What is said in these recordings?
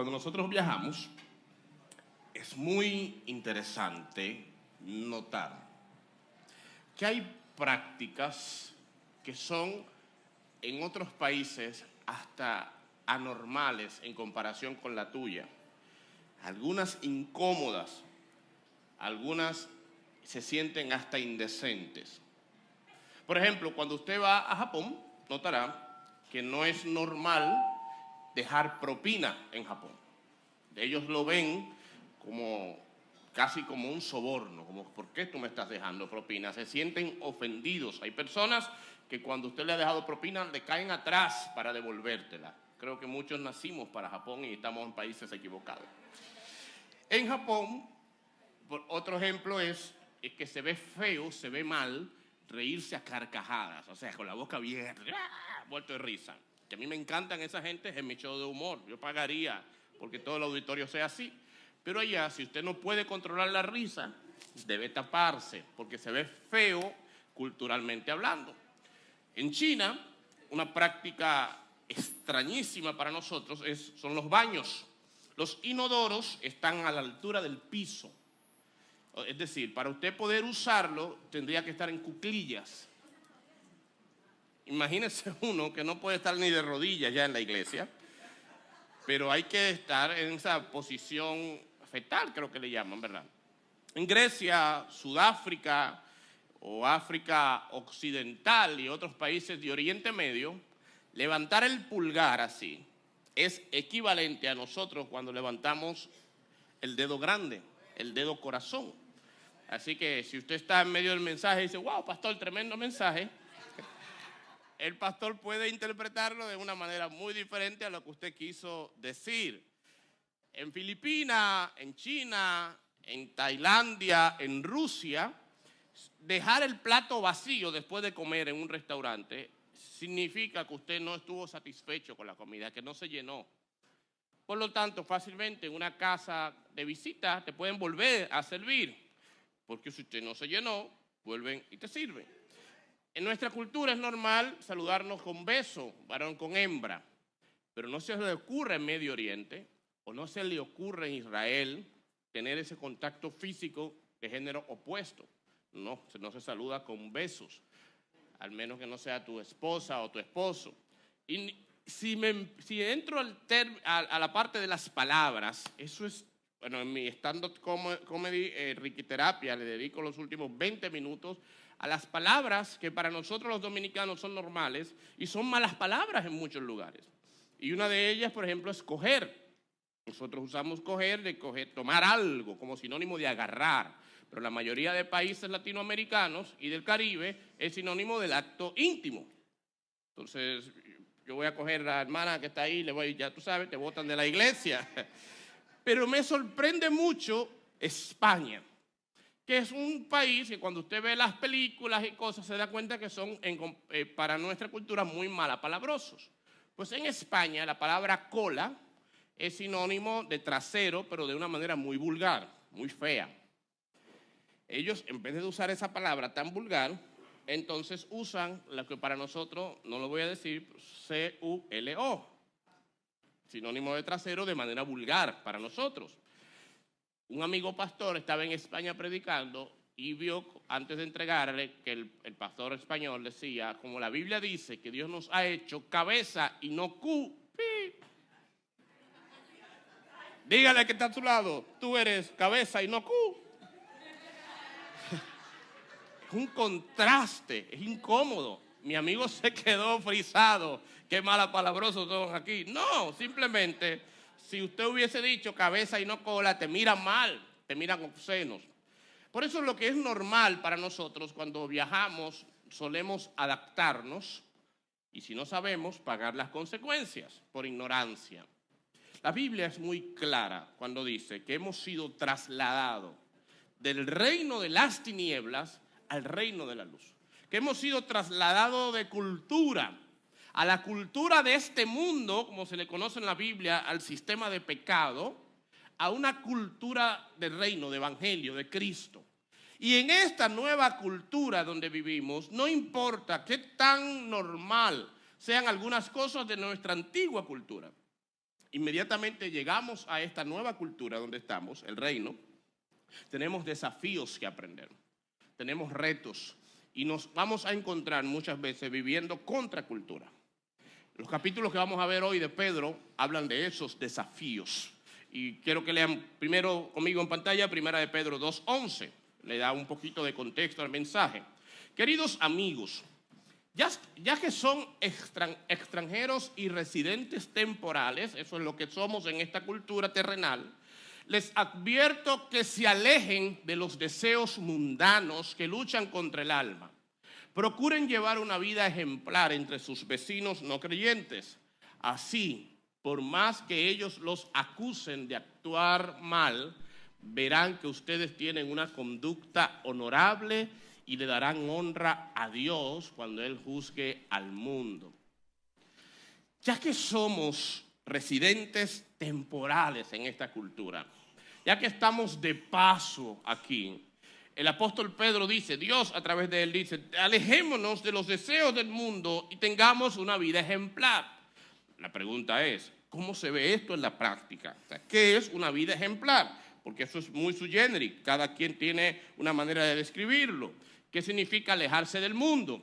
Cuando nosotros viajamos, es muy interesante notar que hay prácticas que son en otros países hasta anormales en comparación con la tuya. Algunas incómodas, algunas se sienten hasta indecentes. Por ejemplo, cuando usted va a Japón, notará que no es normal dejar propina en Japón. Ellos lo ven como casi como un soborno, como ¿por qué tú me estás dejando propina? Se sienten ofendidos. Hay personas que cuando usted le ha dejado propina le caen atrás para devolvértela. Creo que muchos nacimos para Japón y estamos en países equivocados. En Japón, otro ejemplo es que se ve feo, se ve mal reírse a carcajadas, o sea, con la boca abierta, vuelto de risa. Que a mí me encantan esa gente, es mi show de humor. Yo pagaría porque todo el auditorio sea así. Pero allá, si usted no puede controlar la risa, debe taparse, porque se ve feo culturalmente hablando. En China, una práctica extrañísima para nosotros son los baños. Los inodoros están a la altura del piso. Es decir, para usted poder usarlo, tendría que estar en cuclillas. Imagínese uno que no puede estar ni de rodillas ya en la iglesia, pero hay que estar en esa posición fetal, creo que le llaman, ¿verdad? En Grecia, Sudáfrica o África Occidental y otros países de Oriente Medio, levantar el pulgar así es equivalente a nosotros cuando levantamos el dedo grande, el dedo corazón. Así que si usted está en medio del mensaje y dice, wow, pastor, tremendo mensaje, el pastor puede interpretarlo de una manera muy diferente a lo que usted quiso decir. En Filipinas, en China, en Tailandia, en Rusia, dejar el plato vacío después de comer en un restaurante significa que usted no estuvo satisfecho con la comida, que no se llenó. Por lo tanto, fácilmente en una casa de visita te pueden volver a servir, porque si usted no se llenó, vuelven y te sirven. En nuestra cultura es normal saludarnos con beso, varón con hembra, pero no se le ocurre en Medio Oriente o no se le ocurre en Israel tener ese contacto físico de género opuesto. No se saluda con besos, al menos que no sea tu esposa o tu esposo. Y si entro a la parte de las palabras, eso es, bueno, en mi stand-up comedy, Ricky Terapia, le dedico los últimos 20 minutos a las palabras que para nosotros los dominicanos son normales y son malas palabras en muchos lugares. Y una de ellas, por ejemplo, es coger. Nosotros usamos coger de tomar algo como sinónimo de agarrar, pero la mayoría de países latinoamericanos y del Caribe es sinónimo del acto íntimo. Entonces, yo voy a coger a la hermana que está ahí, ya tú sabes, te botan de la iglesia. Pero me sorprende mucho España, que es un país que cuando usted ve las películas y cosas se da cuenta que son para nuestra cultura muy malapalabrosos. Pues en España la palabra cola es sinónimo de trasero, pero de una manera muy vulgar, muy fea. Ellos, en vez de usar esa palabra tan vulgar, entonces usan lo que para nosotros, no lo voy a decir, C-U-L-O, sinónimo de trasero de manera vulgar para nosotros. Un amigo pastor estaba en España predicando y vio, antes de entregarle, que el pastor español decía, como la Biblia dice, que Dios nos ha hecho cabeza y no cu. Dígale que está a tu lado, tú eres cabeza y no cu. Es un contraste, es incómodo. Mi amigo se quedó frisado. Qué malapalabrosos son aquí. No, simplemente, si usted hubiese dicho cabeza y no cola, te miran mal, te miran obscenos. Por eso lo que es normal para nosotros cuando viajamos, solemos adaptarnos y si no sabemos, pagar las consecuencias por ignorancia. La Biblia es muy clara cuando dice que hemos sido trasladados del reino de las tinieblas al reino de la luz. Que hemos sido trasladados de cultura a la cultura de este mundo, como se le conoce en la Biblia, al sistema de pecado, a una cultura de reino, de evangelio, de Cristo. Y en esta nueva cultura donde vivimos, no importa qué tan normal sean algunas cosas de nuestra antigua cultura. inmediatamente llegamos a esta nueva cultura donde estamos, el reino, tenemos desafíos que aprender, tenemos retos y nos vamos a encontrar muchas veces viviendo contracultura. Los capítulos que vamos a ver hoy de Pedro hablan de esos desafíos. Y quiero que lean primero conmigo en pantalla, Primera de Pedro 2:11. Le da un poquito de contexto al mensaje. Queridos amigos, ya que son extranjeros y residentes temporales, eso es lo que somos en esta cultura terrenal, les advierto que se alejen de los deseos mundanos que luchan contra el alma. Procuren llevar una vida ejemplar entre sus vecinos no creyentes. Así, por más que ellos los acusen de actuar mal, verán que ustedes tienen una conducta honorable y le darán honra a Dios cuando Él juzgue al mundo. Ya que somos residentes temporales en esta cultura, ya que estamos de paso aquí, el apóstol Pedro dice, Dios a través de él dice, alejémonos de los deseos del mundo y tengamos una vida ejemplar. La pregunta es, ¿cómo se ve esto en la práctica? O sea, ¿qué es una vida ejemplar? Porque eso es muy sui generis, cada quien tiene una manera de describirlo. ¿Qué significa alejarse del mundo?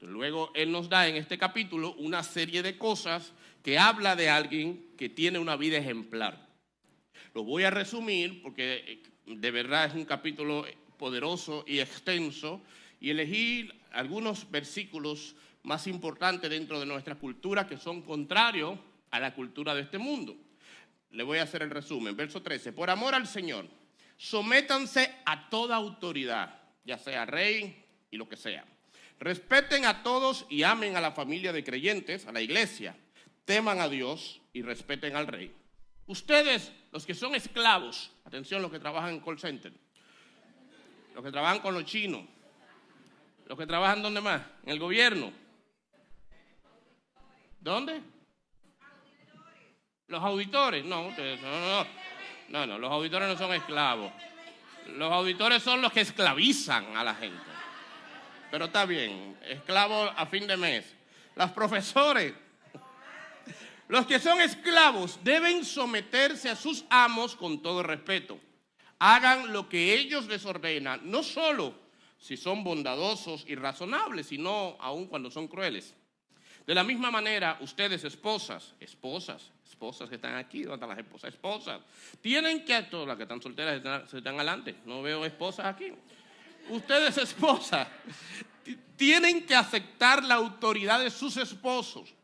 Luego él nos da en este capítulo una serie de cosas que habla de alguien que tiene una vida ejemplar. Lo voy a resumir porque de verdad es un capítulo poderoso y extenso y elegí algunos versículos más importantes dentro de nuestra cultura que son contrarios a la cultura de este mundo. Le voy a hacer el resumen. Verso 13. Por amor al Señor, sométanse a toda autoridad, ya sea rey y lo que sea. Respeten a todos y amen a la familia de creyentes, a la iglesia. Teman a Dios y respeten al rey. Ustedes, los que son esclavos, atención, los que trabajan en call center, los que trabajan con los chinos, los que trabajan ¿dónde más? En el gobierno. ¿Dónde? Los auditores. No, los auditores no son esclavos. Los auditores son los que esclavizan a la gente. Pero está bien, esclavos a fin de mes. Los profesores. Los que son esclavos deben someterse a sus amos con todo respeto. Hagan lo que ellos les ordenan, no solo si son bondadosos y razonables, sino aun cuando son crueles. De la misma manera, ustedes esposas que están aquí, ¿dónde están las esposas? Esposas, tienen que, todas las que están solteras se están adelante, no veo esposas aquí. Ustedes esposas, tienen que aceptar la autoridad de sus esposos.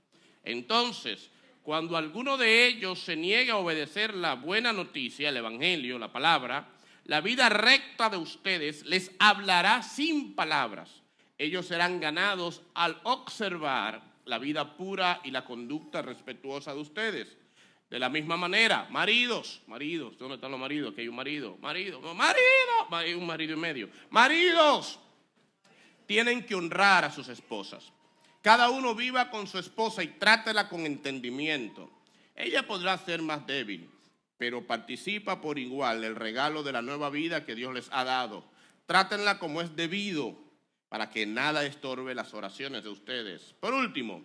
Entonces, cuando alguno de ellos se niegue a obedecer la buena noticia, el evangelio, la palabra, la vida recta de ustedes les hablará sin palabras. Ellos serán ganados al observar la vida pura y la conducta respetuosa de ustedes. De la misma manera, maridos, ¿dónde están los maridos? Que hay un marido, hay un marido y medio. Maridos, tienen que honrar a sus esposas. Cada uno viva con su esposa y trátela con entendimiento. Ella podrá ser más débil, pero participa por igual del regalo de la nueva vida que Dios les ha dado. Trátenla como es debido, para que nada estorbe las oraciones de ustedes. Por último,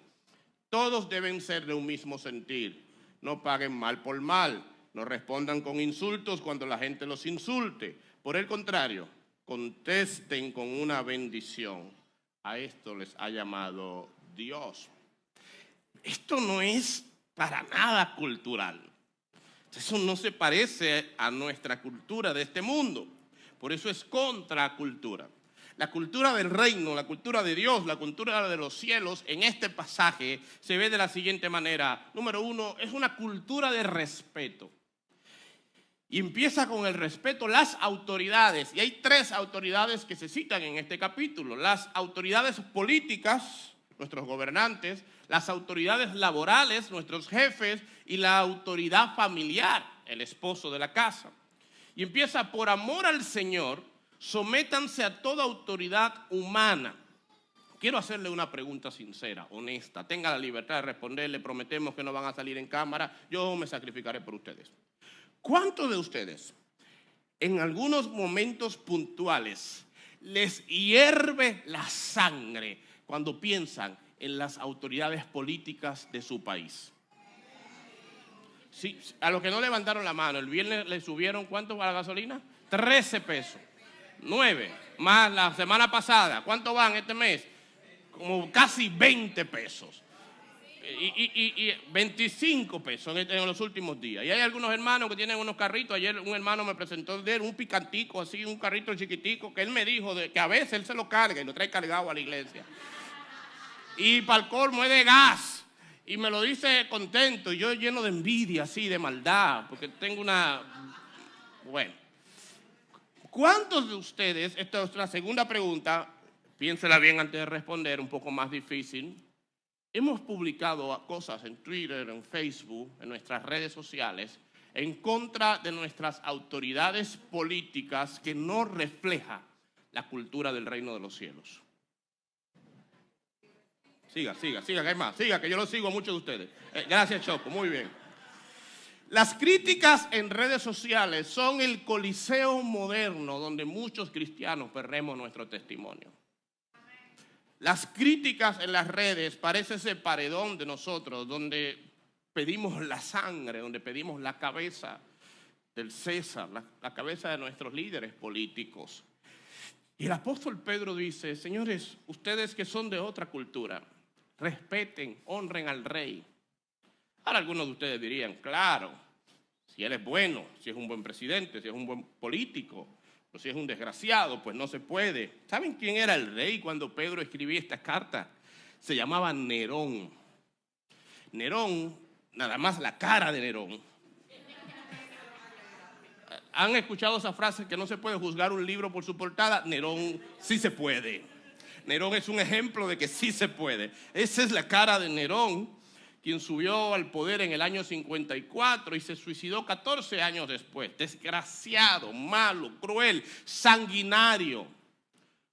todos deben ser de un mismo sentir. No paguen mal por mal. No respondan con insultos cuando la gente los insulte. Por el contrario, contesten con una bendición. A esto les ha llamado Dios. Esto no es para nada cultural. Eso no se parece a nuestra cultura de este mundo. Por eso es contracultura. La cultura del reino, la cultura de Dios, la cultura de los cielos, en este pasaje se ve de la siguiente manera. Número uno, es una cultura de respeto. Y empieza con el respeto, las autoridades. Y hay tres autoridades que se citan en este capítulo. Las autoridades políticas, nuestros gobernantes, las autoridades laborales, nuestros jefes, y la autoridad familiar, el esposo de la casa. Y empieza, por amor al Señor, sométanse a toda autoridad humana. Quiero hacerle una pregunta sincera, honesta. Tenga la libertad de responderle, prometemos que no van a salir en cámara. Yo me sacrificaré por ustedes. ¿Cuántos de ustedes en algunos momentos puntuales les hierve la sangre cuando piensan en las autoridades políticas de su país? Sí, a los que no levantaron la mano, el viernes le subieron, ¿cuánto para la gasolina? 13 pesos. 9, más la semana pasada. ¿Cuánto van este mes? Como casi 20 pesos. Y 25 pesos en los últimos días. Y hay algunos hermanos que tienen unos carritos. Ayer un hermano me presentó de él un picantico así, un carrito chiquitico, que él me dijo que a veces él se lo carga y lo trae cargado a la iglesia. Y para el colmo es de gas. Y me lo dice contento. Y yo lleno de envidia, así, de maldad. Porque tengo una... Bueno. ¿Cuántos de ustedes, esta es la segunda pregunta, piénsela bien antes de responder, un poco más difícil, hemos publicado cosas en Twitter, en Facebook, en nuestras redes sociales, en contra de nuestras autoridades políticas que no refleja la cultura del reino de los cielos? Siga, que hay más. Siga, que yo lo sigo a muchos de ustedes. Gracias, Choco, muy bien. Las críticas en redes sociales son el coliseo moderno donde muchos cristianos perdemos nuestro testimonio. Las críticas en las redes parece ese paredón de nosotros donde pedimos la sangre, donde pedimos la cabeza del César, la cabeza de nuestros líderes políticos. Y el apóstol Pedro dice, señores, ustedes que son de otra cultura, respeten, honren al rey. Ahora algunos de ustedes dirían, claro, si él es bueno, si es un buen presidente, si es un buen político, o si es un desgraciado, pues no se puede. ¿Saben quién era el rey cuando Pedro escribía esta carta? Se llamaba Nerón. Nerón, nada más la cara de Nerón. ¿Han escuchado esa frase que no se puede juzgar un libro por su portada? Nerón sí se puede. Nerón es un ejemplo de que sí se puede. Esa es la cara de Nerón, quien subió al poder en el año 54 y se suicidó 14 años después. Desgraciado, malo, cruel, sanguinario.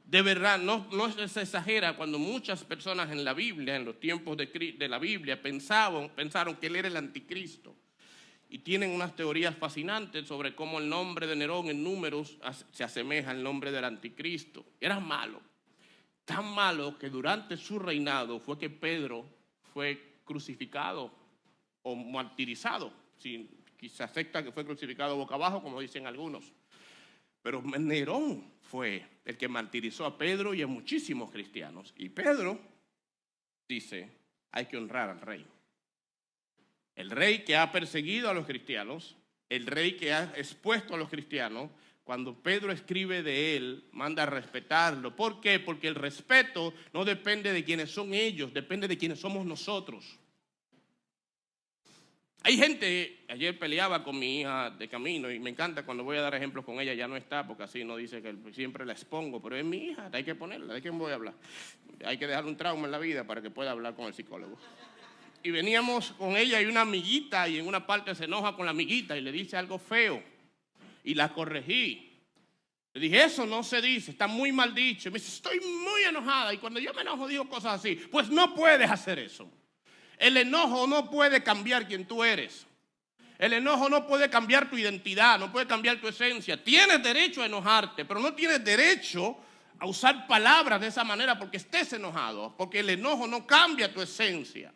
De verdad, no se exagera cuando muchas personas en la Biblia, en los tiempos de la Biblia, pensaron que él era el anticristo. Y tienen unas teorías fascinantes sobre cómo el nombre de Nerón en números se asemeja al nombre del anticristo. Era malo, tan malo que durante su reinado fue que Pedro fue crucificado o martirizado. Si se acepta que fue crucificado boca abajo, como dicen algunos. Pero Nerón fue el que martirizó a Pedro y a muchísimos cristianos. Y Pedro dice, hay que honrar al rey. El rey que ha perseguido a los cristianos, el rey que ha expuesto a los cristianos, cuando Pedro escribe de él, manda a respetarlo. ¿Por qué? Porque el respeto no depende de quienes son ellos, depende de quienes somos nosotros. Hay gente, ayer peleaba con mi hija de camino y me encanta cuando voy a dar ejemplos con ella, ya no está, porque así no dice que siempre la expongo, pero es mi hija, hay que ponerla, ¿de quién voy a hablar? Hay que dejar un trauma en la vida para que pueda hablar con el psicólogo. Y veníamos con ella y una amiguita, y en una parte se enoja con la amiguita y le dice algo feo. Y la corregí. Le dije, eso no se dice, está muy mal dicho. Y me dice, estoy muy enojada. Y cuando yo me enojo digo cosas así. Pues no puedes hacer eso. El enojo no puede cambiar quien tú eres. El enojo no puede cambiar tu identidad, no puede cambiar tu esencia. Tienes derecho a enojarte, pero no tienes derecho a usar palabras de esa manera porque estés enojado. Porque el enojo no cambia tu esencia.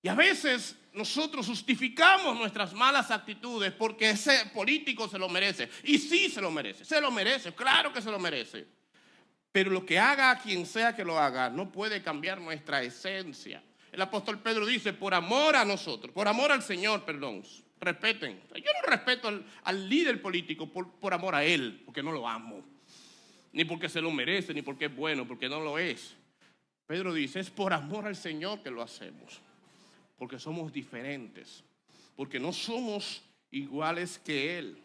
Y a veces nosotros justificamos nuestras malas actitudes porque ese político se lo merece. Y sí se lo merece, claro que se lo merece. Pero lo que haga quien sea que lo haga no puede cambiar nuestra esencia. El apóstol Pedro dice, por amor a nosotros, por amor al Señor, perdón, respeten. Yo no respeto al líder político por amor a él, porque no lo amo. Ni porque se lo merece, ni porque es bueno, porque no lo es. Pedro dice, es por amor al Señor que lo hacemos. Porque somos diferentes, porque no somos iguales que Él.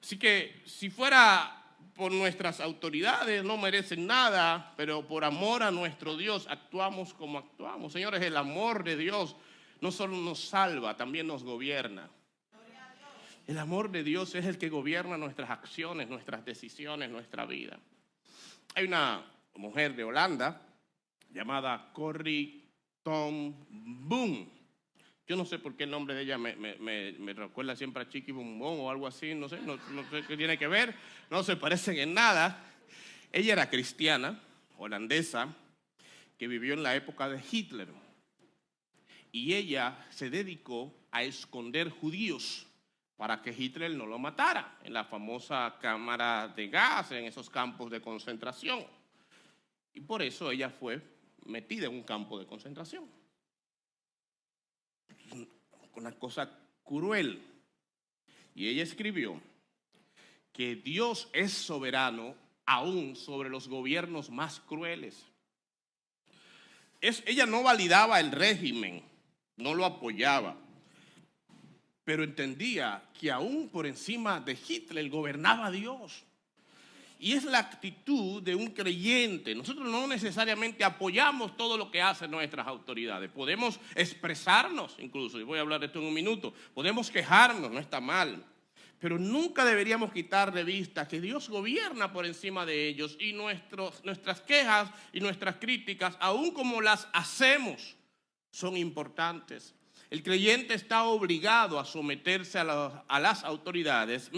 Así que si fuera por nuestras autoridades no merecen nada, pero por amor a nuestro Dios actuamos como actuamos. Señores, el amor de Dios no solo nos salva, también nos gobierna. El amor de Dios es el que gobierna nuestras acciones, nuestras decisiones, nuestra vida. Hay una mujer de Holanda llamada Corrie Ten Boom. Yo no sé por qué el nombre de ella me recuerda siempre a Chiqui Boom Boom o algo así, no sé qué tiene que ver, no se parecen en nada. Ella era cristiana, holandesa, que vivió en la época de Hitler. Y ella se dedicó a esconder judíos para que Hitler no lo matara en la famosa cámara de gas, en esos campos de concentración. Y por eso ella fue metida en un campo de concentración. Una cosa cruel. Y ella escribió que Dios es soberano aún sobre los gobiernos más crueles. Ella no validaba el régimen, no lo apoyaba, pero entendía que aún por encima de Hitler gobernaba Dios. Y es la actitud de un creyente. Nosotros no necesariamente apoyamos todo lo que hacen nuestras autoridades. Podemos expresarnos incluso, y voy a hablar de esto en un minuto. Podemos quejarnos, no está mal. Pero nunca deberíamos quitar de vista que Dios gobierna por encima de ellos y nuestras quejas y nuestras críticas, aun como las hacemos, son importantes. El creyente está obligado a someterse a las autoridades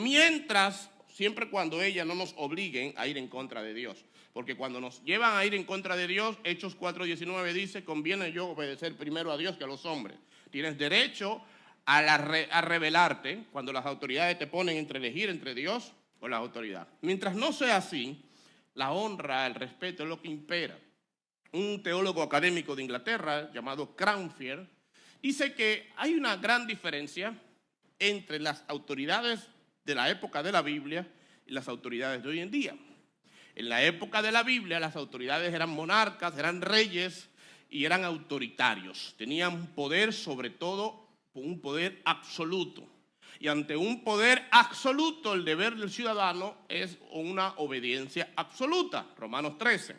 siempre cuando ellas no nos obliguen a ir en contra de Dios. Porque cuando nos llevan a ir en contra de Dios, Hechos 4:19 dice, conviene yo obedecer primero a Dios que a los hombres. Tienes derecho a rebelarte cuando las autoridades te ponen entre elegir entre Dios o la autoridad. Mientras no sea así, la honra, el respeto es lo que impera. Un teólogo académico de Inglaterra llamado Cranfield dice que hay una gran diferencia entre las autoridades de la época de la Biblia y las autoridades de hoy en día. En la época de la Biblia las autoridades eran monarcas, eran reyes y eran autoritarios. Tenían poder, sobre todo un poder absoluto. Y ante un poder absoluto, el deber del ciudadano es una obediencia absoluta. Romanos 13.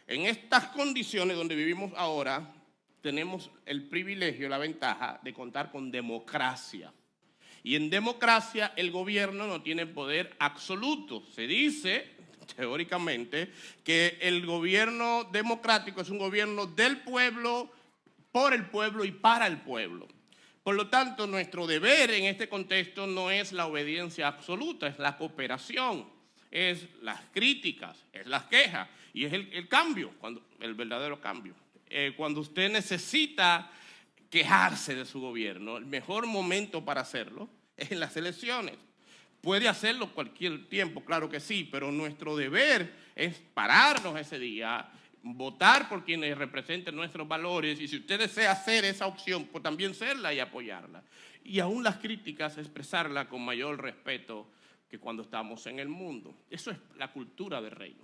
En estas condiciones donde vivimos ahora, tenemos el privilegio, la ventaja de contar con democracia. Y en democracia el gobierno no tiene poder absoluto. Se dice, teóricamente, que el gobierno democrático es un gobierno del pueblo, por el pueblo y para el pueblo. Por lo tanto, nuestro deber en este contexto no es la obediencia absoluta, es la cooperación, es las críticas, es las quejas y es el cambio, el verdadero cambio. Cuando usted necesita quejarse de su gobierno, el mejor momento para hacerlo es en las elecciones. Puede hacerlo cualquier tiempo, claro que sí, pero nuestro deber es pararnos ese día, votar por quienes representen nuestros valores y si usted desea hacer esa opción, pues también serla y apoyarla. Y aún las críticas, expresarla con mayor respeto que cuando estamos en el mundo. Eso es la cultura del reino.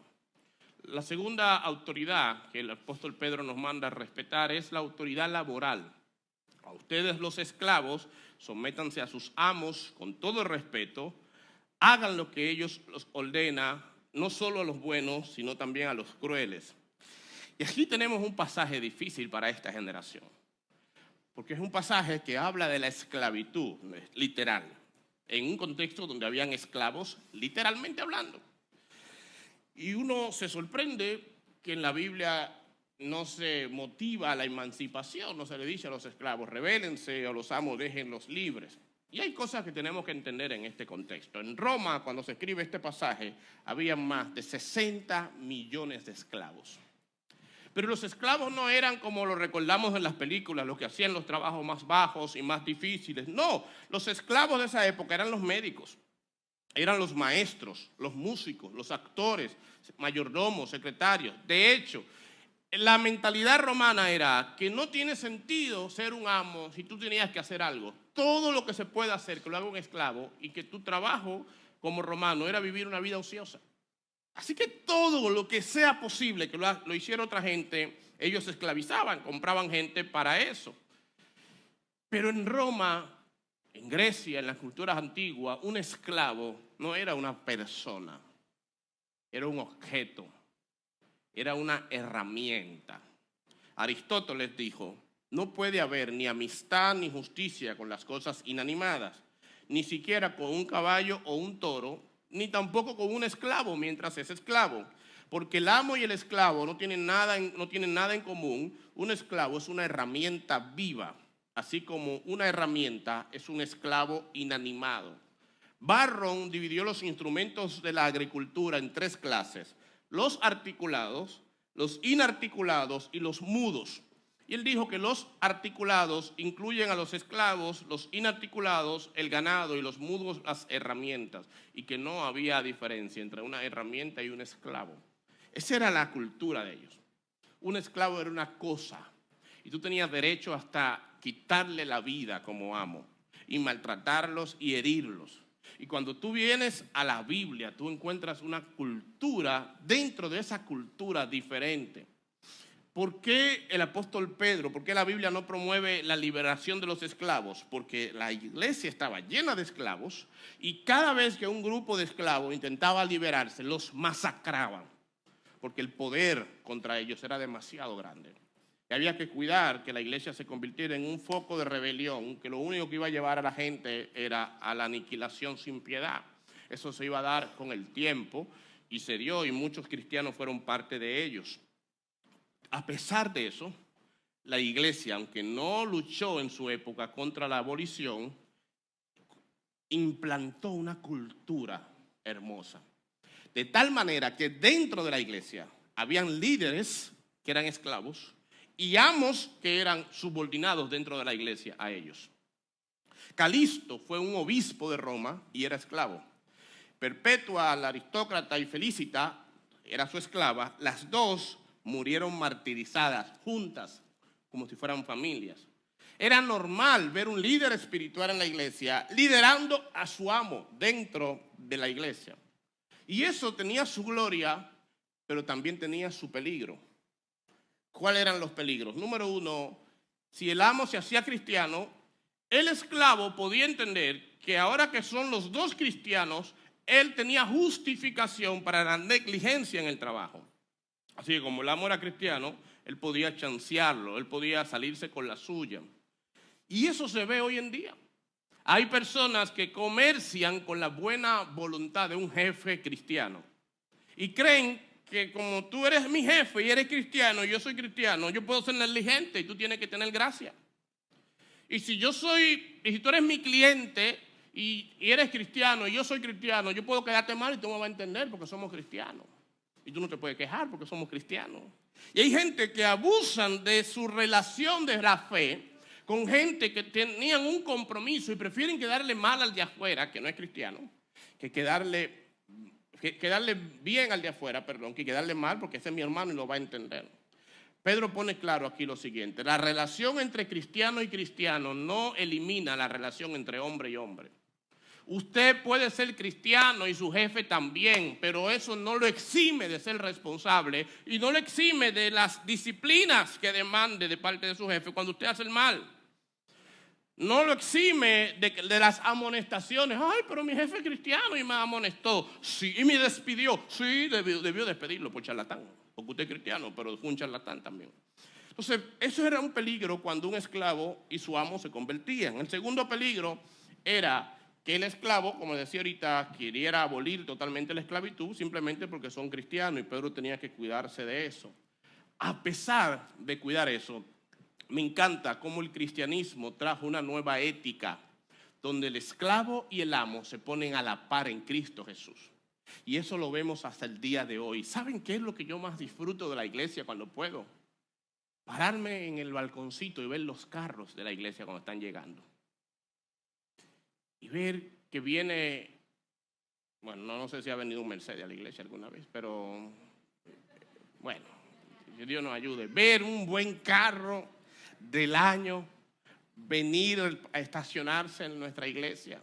La segunda autoridad que el apóstol Pedro nos manda a respetar es la autoridad laboral. A ustedes los esclavos, sométanse a sus amos con todo el respeto, hagan lo que ellos los ordena, no solo a los buenos, sino también a los crueles. Y aquí tenemos un pasaje difícil para esta generación, porque es un pasaje que habla de la esclavitud, literal, en un contexto donde habían esclavos, literalmente hablando. Y uno se sorprende que en la Biblia no se motiva a la emancipación, no se le dice a los esclavos, rebélense, o los amos, déjenlos libres. Y hay cosas que tenemos que entender en este contexto. En Roma, cuando se escribe este pasaje, había más de 60 millones de esclavos. Pero los esclavos no eran como lo recordamos en las películas, los que hacían los trabajos más bajos y más difíciles. No, los esclavos de esa época eran los médicos, eran los maestros, los músicos, los actores, mayordomos, secretarios. De hecho, la mentalidad romana era que no tiene sentido ser un amo si tú tenías que hacer algo. Todo lo que se puede hacer, que lo haga un esclavo, y que tu trabajo como romano era vivir una vida ociosa. Así que todo lo que sea posible que lo hiciera otra gente, ellos se esclavizaban, compraban gente para eso. Pero en Roma, en Grecia, en las culturas antiguas, un esclavo no era una persona, era un objeto, era una herramienta. Aristóteles dijo, no puede haber ni amistad ni justicia con las cosas inanimadas, ni siquiera con un caballo o un toro, ni tampoco con un esclavo mientras es esclavo, porque el amo y el esclavo no tienen nada en común. Un esclavo es una herramienta viva, así como una herramienta es un esclavo inanimado. Barron dividió los instrumentos de la agricultura en 3 clases: los articulados, los inarticulados y los mudos. Y él dijo que los articulados incluyen a los esclavos, los inarticulados, el ganado y los mudos las herramientas, y que no había diferencia entre una herramienta y un esclavo. Esa era la cultura de ellos. Un esclavo era una cosa y tú tenías derecho hasta quitarle la vida como amo y maltratarlos y herirlos. Y cuando tú vienes a la Biblia, tú encuentras una cultura dentro de esa cultura diferente. ¿Por qué el apóstol Pedro, por qué la Biblia no promueve la liberación de los esclavos? Porque la iglesia estaba llena de esclavos y cada vez que un grupo de esclavos intentaba liberarse, los masacraban, porque el poder contra ellos era demasiado grande. Y había que cuidar que la iglesia se convirtiera en un foco de rebelión, que lo único que iba a llevar a la gente era a la aniquilación sin piedad. Eso se iba a dar con el tiempo y se dio, y muchos cristianos fueron parte de ellos. A pesar de eso, la iglesia, aunque no luchó en su época contra la abolición, implantó una cultura hermosa. De tal manera que dentro de la iglesia habían líderes que eran esclavos y amos que eran subordinados dentro de la iglesia a ellos. Calisto fue un obispo de Roma y era esclavo. Perpetua, la aristócrata, y Felicita era su esclava. Las dos murieron martirizadas juntas, como si fueran familias. Era normal ver un líder espiritual en la iglesia liderando a su amo dentro de la iglesia. Y eso tenía su gloria, pero también tenía su peligro. ¿Cuáles eran los peligros? Número uno, si el amo se hacía cristiano, el esclavo podía entender que ahora que son los dos cristianos, él tenía justificación para la negligencia en el trabajo. Así que como el amo era cristiano, él podía chancearlo, él podía salirse con la suya. Y eso se ve hoy en día. Hay personas que comercian con la buena voluntad de un jefe cristiano y creen que como tú eres mi jefe y eres cristiano y yo soy cristiano, yo puedo ser negligente y tú tienes que tener gracia. Y si tú eres mi cliente y eres cristiano y yo soy cristiano, yo puedo quedarte mal y tú me vas a entender porque somos cristianos. Y tú no te puedes quejar porque somos cristianos. Y hay gente que abusan de su relación de la fe con gente que tenían un compromiso y prefieren quedarle mal al de afuera, que no es cristiano, que quedarle bien al de afuera, que quedarle mal porque ese es mi hermano y lo va a entender. Pedro pone claro aquí lo siguiente: la relación entre cristiano y cristiano no elimina la relación entre hombre y hombre. Usted puede ser cristiano y su jefe también, pero eso no lo exime de ser responsable y no lo exime de las disciplinas que demande de parte de su jefe cuando usted hace el mal. No lo exime de las amonestaciones. Ay, pero mi jefe es cristiano y me amonestó. Sí, y me despidió. Sí, debió despedirlo por charlatán, porque usted es cristiano, pero fue un charlatán también. Entonces, eso era un peligro cuando un esclavo y su amo se convertían. El segundo peligro era que el esclavo, como decía ahorita, quería abolir totalmente la esclavitud simplemente porque son cristianos, y Pedro tenía que cuidarse de eso. A pesar de cuidar eso, me encanta cómo el cristianismo trajo una nueva ética donde el esclavo y el amo se ponen a la par en Cristo Jesús. Y eso lo vemos hasta el día de hoy. ¿Saben qué es lo que yo más disfruto de la iglesia cuando puedo? Pararme en el balconcito y ver los carros de la iglesia cuando están llegando. Y ver que viene, bueno, no sé si ha venido un Mercedes a la iglesia alguna vez, pero bueno, que Dios nos ayude. Ver un buen carro del año venir a estacionarse en nuestra iglesia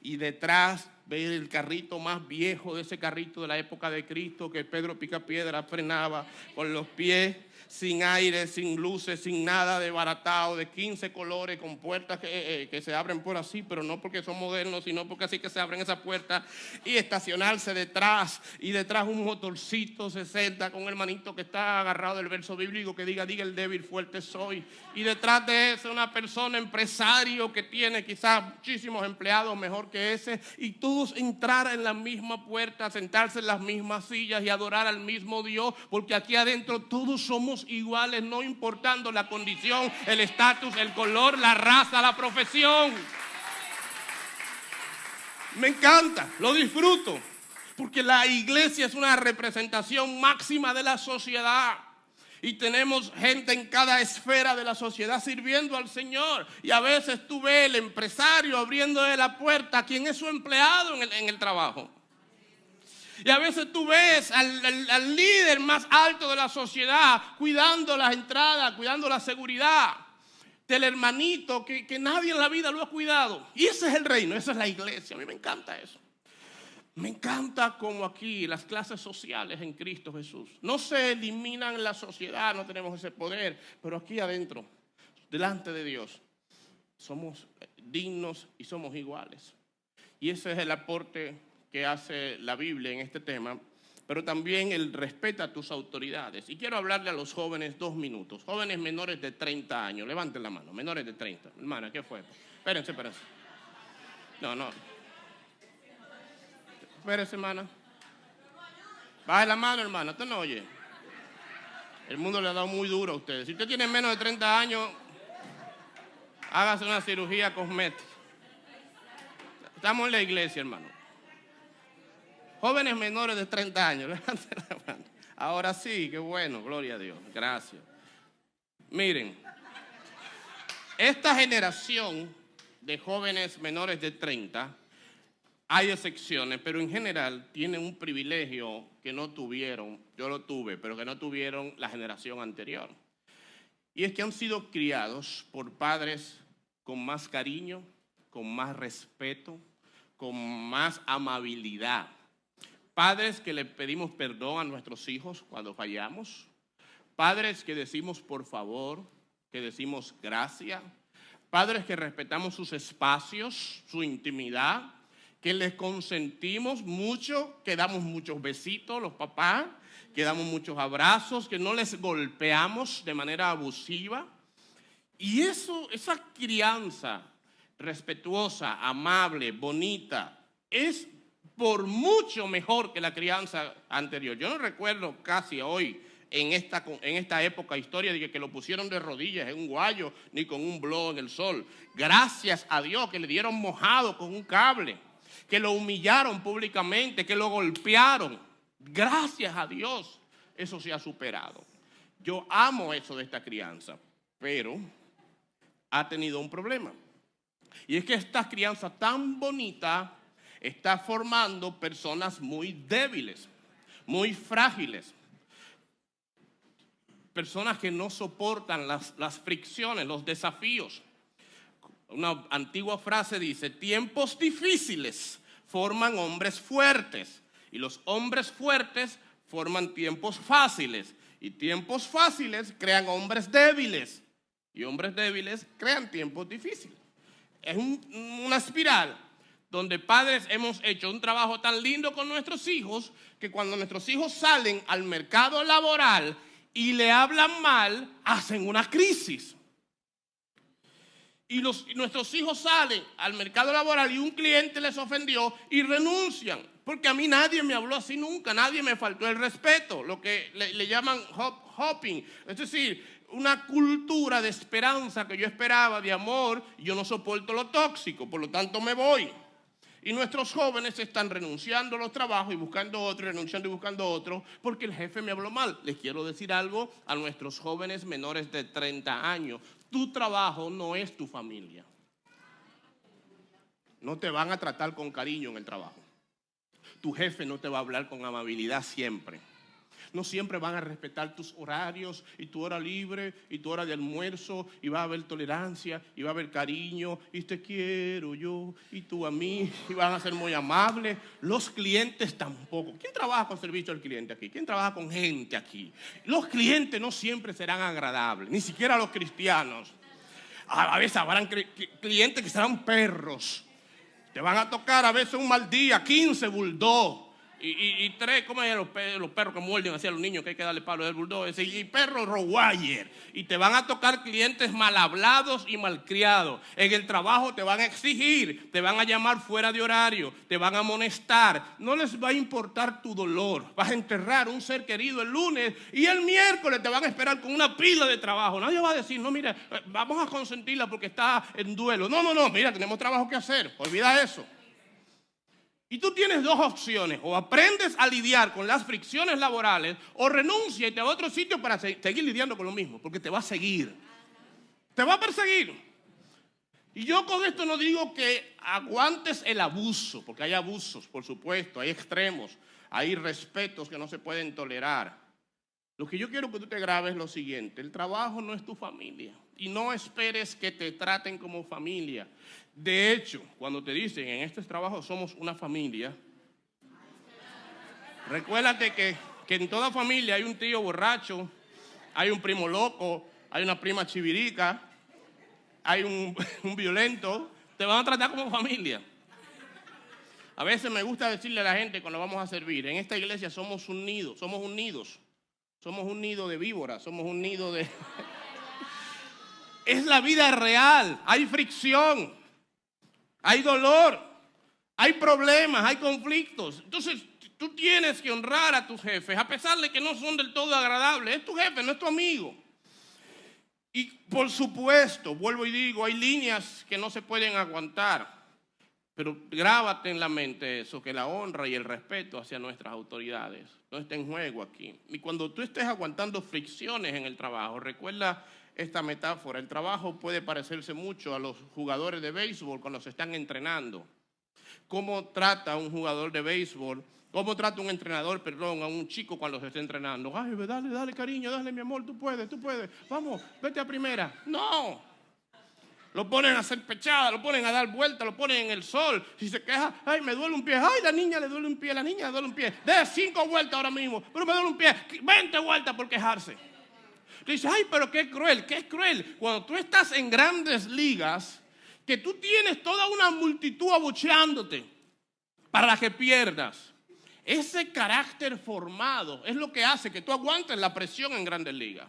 y detrás ver el carrito más viejo de ese carrito de la época de Cristo que Pedro Picapiedra frenaba con los pies, sin aire, sin luces, sin nada, desbaratado, de 15 colores, con puertas que se abren por así, pero no porque son modernos, sino porque así que se abren esas puertas, y estacionarse detrás, y detrás un motorcito 60 con un hermanito que está agarrado del verso bíblico que diga el débil, fuerte soy, y detrás de eso una persona, empresario que tiene quizás muchísimos empleados mejor que ese, y todos entrar en la misma puerta, sentarse en las mismas sillas y adorar al mismo Dios, porque aquí adentro todos somos iguales, no importando la condición, el estatus, el color, la raza, la profesión. Me encanta, lo disfruto, porque la iglesia es una representación máxima de la sociedad. Y tenemos gente en cada esfera de la sociedad sirviendo al Señor. Y a veces tú ves el empresario abriéndole la puerta a quien es su empleado en el trabajo. Y a veces tú ves al líder más alto de la sociedad cuidando las entradas, cuidando la seguridad del hermanito que nadie en la vida lo ha cuidado. Y ese es el reino, esa es la iglesia. A mí me encanta eso. Me encanta como aquí las clases sociales en Cristo Jesús no se eliminan en la sociedad, no tenemos ese poder, pero aquí adentro, delante de Dios, somos dignos y somos iguales. Y ese es el aporte que hace la Biblia en este tema, pero también el respeto a tus autoridades. Y quiero hablarle a los jóvenes 2 minutos, jóvenes menores de 30 años, levanten la mano, menores de 30. Hermana, ¿qué fue? Espérense. No. Espérese, hermana. Baje la mano, hermana. Usted no oye. El mundo le ha dado muy duro a ustedes. Si usted tiene menos de 30 años, hágase una cirugía cosmética. Estamos en la iglesia, hermano. Jóvenes menores de 30 años. Levanten la mano. Ahora sí, qué bueno. Gloria a Dios. Gracias. Miren, esta generación de jóvenes menores de 30, hay excepciones, pero en general tienen un privilegio que no tuvieron, yo lo tuve, pero que no tuvieron la generación anterior. Y es que han sido criados por padres con más cariño, con más respeto, con más amabilidad. Padres que le pedimos perdón a nuestros hijos cuando fallamos. Padres que decimos por favor, que decimos gracias. Padres que respetamos sus espacios, su intimidad, que les consentimos mucho, que damos muchos besitos los papás, que damos muchos abrazos, que no les golpeamos de manera abusiva. Y esa crianza respetuosa, amable, bonita, es por mucho mejor que la crianza anterior. Yo no recuerdo casi hoy en esta época histórica de que lo pusieron de rodillas en un guayo ni con un blow en el sol. Gracias a Dios que le dieron mojado con un cable, que lo humillaron públicamente, que lo golpearon. Gracias a Dios, eso se ha superado. Yo amo eso de esta crianza, pero ha tenido un problema. Y es que esta crianza tan bonita está formando personas muy débiles, muy frágiles. Personas que no soportan las fricciones, los desafíos. Una antigua frase dice: tiempos difíciles forman hombres fuertes, y los hombres fuertes forman tiempos fáciles, y tiempos fáciles crean hombres débiles, y hombres débiles crean tiempos difíciles. Es una espiral donde padres hemos hecho un trabajo tan lindo con nuestros hijos que cuando nuestros hijos salen al mercado laboral y le hablan mal, hacen una crisis. Y nuestros hijos salen al mercado laboral y un cliente les ofendió y renuncian. Porque a mí nadie me habló así nunca, nadie me faltó el respeto, lo que le llaman hopping. Es decir, una cultura de esperanza que yo esperaba, de amor, y yo no soporto lo tóxico, por lo tanto me voy. Y nuestros jóvenes están renunciando a los trabajos y buscando otro, renunciando y buscando otro, porque el jefe me habló mal. Les quiero decir algo a nuestros jóvenes menores de 30 años. Tu trabajo no es tu familia. No te van a tratar con cariño en el trabajo. Tu jefe no te va a hablar con amabilidad siempre. No siempre van a respetar tus horarios y tu hora libre y tu hora de almuerzo, y va a haber tolerancia y va a haber cariño y te quiero yo y tú a mí, y van a ser muy amables. Los clientes tampoco. ¿Quién trabaja con servicio al cliente aquí? ¿Quién trabaja con gente aquí? Los clientes no siempre serán agradables, ni siquiera los cristianos. A veces habrán clientes que serán perros. Te van a tocar a veces un mal día, 15 bulldog. Y 3, ¿cómo es los perros que muerden hacia los niños que hay que darle palo del bulldog? Y perros rottweiler. Y te van a tocar clientes mal hablados y malcriados. En el trabajo te van a exigir, te van a llamar fuera de horario, te van a amonestar. No les va a importar tu dolor. Vas a enterrar un ser querido el lunes y el miércoles te van a esperar con una pila de trabajo. Nadie va a decir, no, mira, vamos a consentirla porque está en duelo. No, mira, tenemos trabajo que hacer. Olvida eso. Y tú tienes dos opciones: o aprendes a lidiar con las fricciones laborales, o renuncia y te vas a otro sitio para seguir lidiando con lo mismo, porque te va a seguir, te va a perseguir. Y yo con esto no digo que aguantes el abuso, porque hay abusos, por supuesto, hay extremos, hay respetos que no se pueden tolerar. Lo que yo quiero que tú te grabes es lo siguiente: el trabajo no es tu familia, y no esperes que te traten como familia. De hecho, cuando te dicen en este trabajo somos una familia, recuérdate que en toda familia hay un tío borracho, hay un primo loco, hay una prima chivirica, hay un violento. Te van a tratar como familia. A veces me gusta decirle a la gente cuando vamos a servir: en esta iglesia somos un nido, somos un nido de víboras, somos un nido de... Es la vida real, hay fricción, hay dolor, hay problemas, hay conflictos. Entonces tú tienes que honrar a tus jefes, a pesar de que no son del todo agradables. Es tu jefe, no es tu amigo. Y por supuesto, vuelvo y digo, hay líneas que no se pueden aguantar. Pero grábate en la mente eso, que la honra y el respeto hacia nuestras autoridades no está en juego aquí. Y cuando tú estés aguantando fricciones en el trabajo, recuerda esta metáfora: el trabajo puede parecerse mucho a los jugadores de béisbol cuando se están entrenando. ¿Cómo trata un jugador de béisbol? ¿Cómo trata un entrenador, a un chico cuando se está entrenando? Ay, dale cariño, dale mi amor, tú puedes, vamos, vete a primera. No. Lo ponen a hacer pechada, lo ponen a dar vueltas, lo ponen en el sol. Si se queja: ay, me duele un pie. Ay, la niña le duele un pie, De 5 vueltas ahora mismo, pero me duele un pie. 20 vueltas por quejarse. Dice: ay, pero qué cruel, ¿qué es cruel? Cuando tú estás en grandes ligas, que tú tienes toda una multitud abucheándote para que pierdas. Ese carácter formado es lo que hace que tú aguantes la presión en grandes ligas.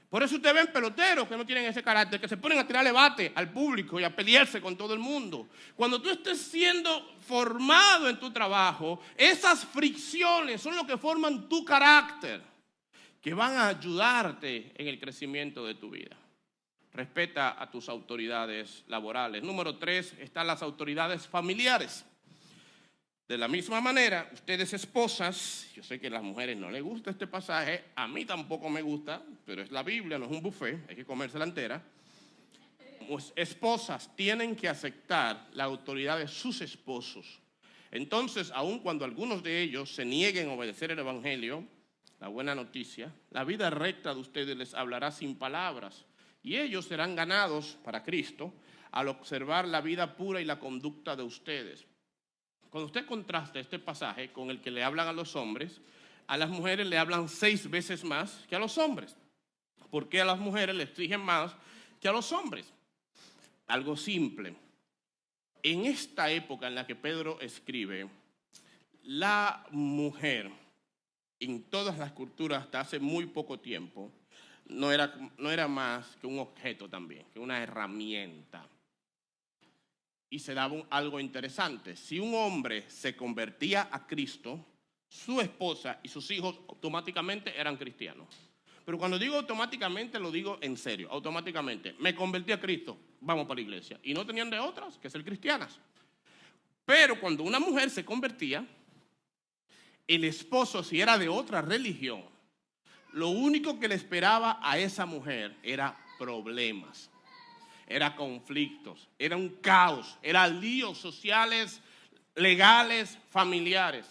Por eso ustedes ven peloteros que no tienen ese carácter, que se ponen a tirarle bate al público y a pelearse con todo el mundo. Cuando tú estés siendo formado en tu trabajo, esas fricciones son lo que forman tu carácter, que van a ayudarte en el crecimiento de tu vida. Respeta a tus autoridades laborales. Número 3, están las autoridades familiares. De la misma manera, ustedes esposas, yo sé que a las mujeres no les gusta este pasaje, a mí tampoco me gusta, pero es la Biblia, no es un buffet, hay que comérsela entera. Pues esposas tienen que aceptar la autoridad de sus esposos. Entonces, aun cuando algunos de ellos se nieguen a obedecer el evangelio, la buena noticia, la vida recta de ustedes les hablará sin palabras, y ellos serán ganados para Cristo al observar la vida pura y la conducta de ustedes. Cuando usted contrasta este pasaje con el que le hablan a los hombres, a las mujeres le hablan 6 veces más que a los hombres. ¿Por qué a las mujeres les exigen más que a los hombres? Algo simple. En esta época en la que Pedro escribe, la mujer, en todas las culturas hasta hace muy poco tiempo, no era más que un objeto también, que una herramienta. Y se daba algo interesante: si un hombre se convertía a Cristo, su esposa y sus hijos automáticamente eran cristianos. Pero cuando digo automáticamente, lo digo en serio, automáticamente. Me convertí a Cristo, vamos para la iglesia. Y no tenían de otras que ser cristianas. Pero cuando una mujer se convertía, el esposo, si era de otra religión, lo único que le esperaba a esa mujer era problemas. Era conflictos, era un caos, era líos sociales, legales, familiares.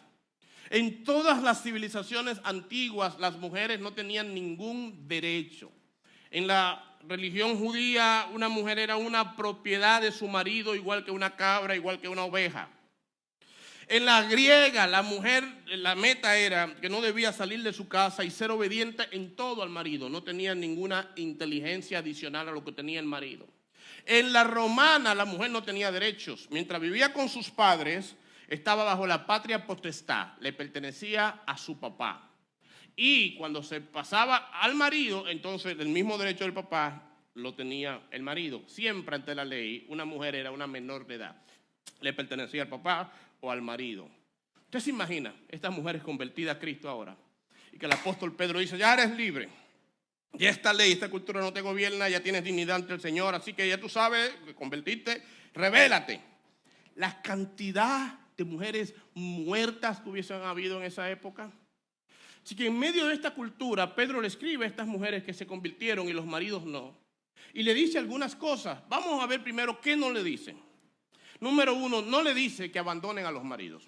En todas las civilizaciones antiguas, las mujeres no tenían ningún derecho. En la religión judía, una mujer era una propiedad de su marido, igual que una cabra, igual que una oveja. En la griega, la mujer, la meta era que no debía salir de su casa y ser obediente en todo al marido. No tenía ninguna inteligencia adicional a lo que tenía el marido. En la romana, la mujer no tenía derechos. Mientras vivía con sus padres, estaba bajo la patria potestad, le pertenecía a su papá. Y cuando se pasaba al marido, entonces el mismo derecho del papá lo tenía el marido. Siempre ante la ley, una mujer era una menor de edad, le pertenecía al papá o al marido. ¿Usted se imagina estas mujeres convertidas a Cristo ahora? Y que el apóstol Pedro dice: ya eres libre. Ya esta ley, esta cultura no te gobierna, ya tienes dignidad ante el Señor, así que ya tú sabes, convertirte, revélate. La cantidad de mujeres muertas que hubiesen habido en esa época. Así que en medio de esta cultura, Pedro le escribe a estas mujeres que se convirtieron y los maridos no. Y le dice algunas cosas. Vamos a ver primero qué no le dice. Número 1, no le dice que abandonen a los maridos.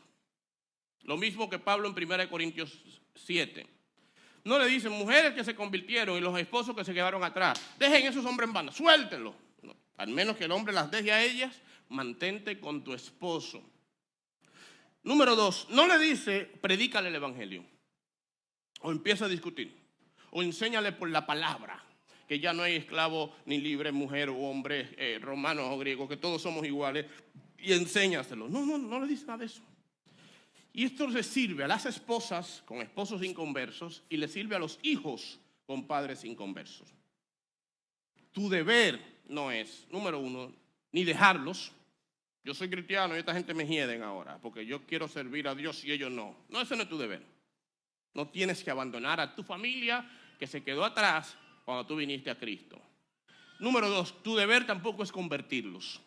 Lo mismo que Pablo en 1 Corintios 7. No le dicen mujeres que se convirtieron y los esposos que se quedaron atrás. Dejen esos hombres en banda, suéltenlos. No, al menos que el hombre las deje a ellas, mantente con tu esposo. Número 2, no le dice predícale el evangelio. O empieza a discutir. O enséñale por la palabra. Que ya no hay esclavo ni libre, mujer o hombre, romano o griego, que todos somos iguales. Y enséñaselo. No le dice nada de eso. Y esto le sirve a las esposas con esposos inconversos y le sirve a los hijos con padres inconversos. Tu deber no es, número 1, ni dejarlos. Yo soy cristiano y esta gente me hieden ahora porque yo quiero servir a Dios y ellos no. No, ese no es tu deber. No tienes que abandonar a tu familia que se quedó atrás cuando tú viniste a Cristo. Número 2, tu deber tampoco es convertirlos.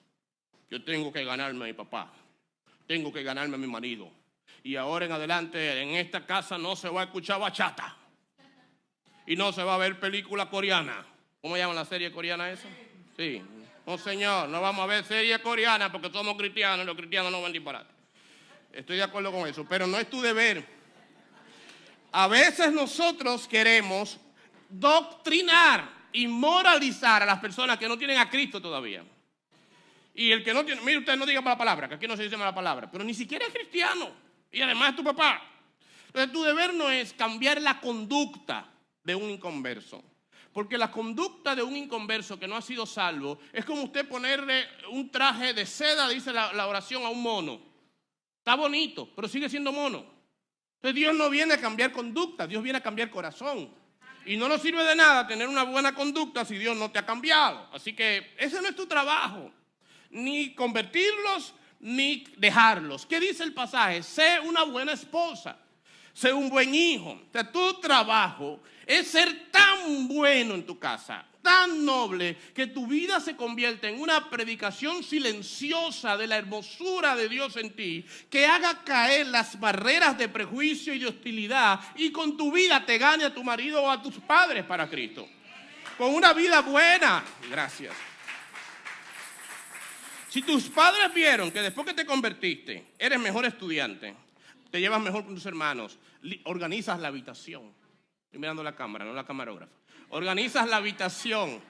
Yo tengo que ganarme a mi papá. Tengo que ganarme a mi marido. Y ahora en adelante en esta casa no se va a escuchar bachata. Y no se va a ver película coreana. ¿Cómo llaman la serie coreana esa? Sí. No, señor, no vamos a ver serie coreana porque somos cristianos y los cristianos no van disparate. Estoy de acuerdo con eso, pero no es tu deber. A veces nosotros queremos doctrinar y moralizar a las personas que no tienen a Cristo todavía. Y el que no tiene, mire, usted no diga mala palabra, que aquí no se dice mala palabra, pero ni siquiera es cristiano. Y además es tu papá. Entonces tu deber no es cambiar la conducta de un inconverso. Porque la conducta de un inconverso que no ha sido salvo es como usted ponerle un traje de seda, dice la oración, a un mono. Está bonito, pero sigue siendo mono. Entonces Dios no viene a cambiar conducta, Dios viene a cambiar corazón. Y no nos sirve de nada tener una buena conducta si Dios no te ha cambiado. Así que ese no es tu trabajo. Ni convertirlos, ni dejarlos. ¿Qué dice el pasaje? Sé una buena esposa. Sé un buen hijo. O sea, tu trabajo es ser tan bueno en tu casa, tan noble, que tu vida se convierta en una predicación silenciosa de la hermosura de Dios en ti, que haga caer las barreras de prejuicio y de hostilidad, y con tu vida te gane a tu marido o a tus padres para Cristo. Con una vida buena. Gracias. Si tus padres vieron que después que te convertiste, eres mejor estudiante, te llevas mejor con tus hermanos, organizas la habitación. Estoy mirando la cámara, no la camarógrafa. Organizas la habitación.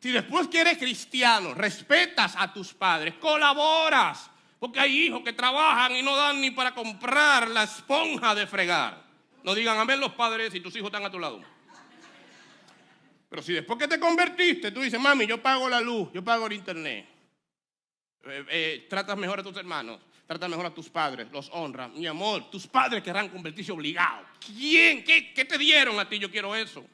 Si después que eres cristiano, respetas a tus padres, colaboras, porque hay hijos que trabajan y no dan ni para comprar la esponja de fregar. No digan amén los padres si tus hijos están a tu lado. Pero si después que te convertiste, tú dices, mami, yo pago la luz, yo pago el internet. Tratas mejor a tus hermanos, tratas mejor a tus padres, los honras. Mi amor, tus padres querrán convertirse obligados. ¿Quién? ¿Qué te dieron a ti? Yo quiero eso.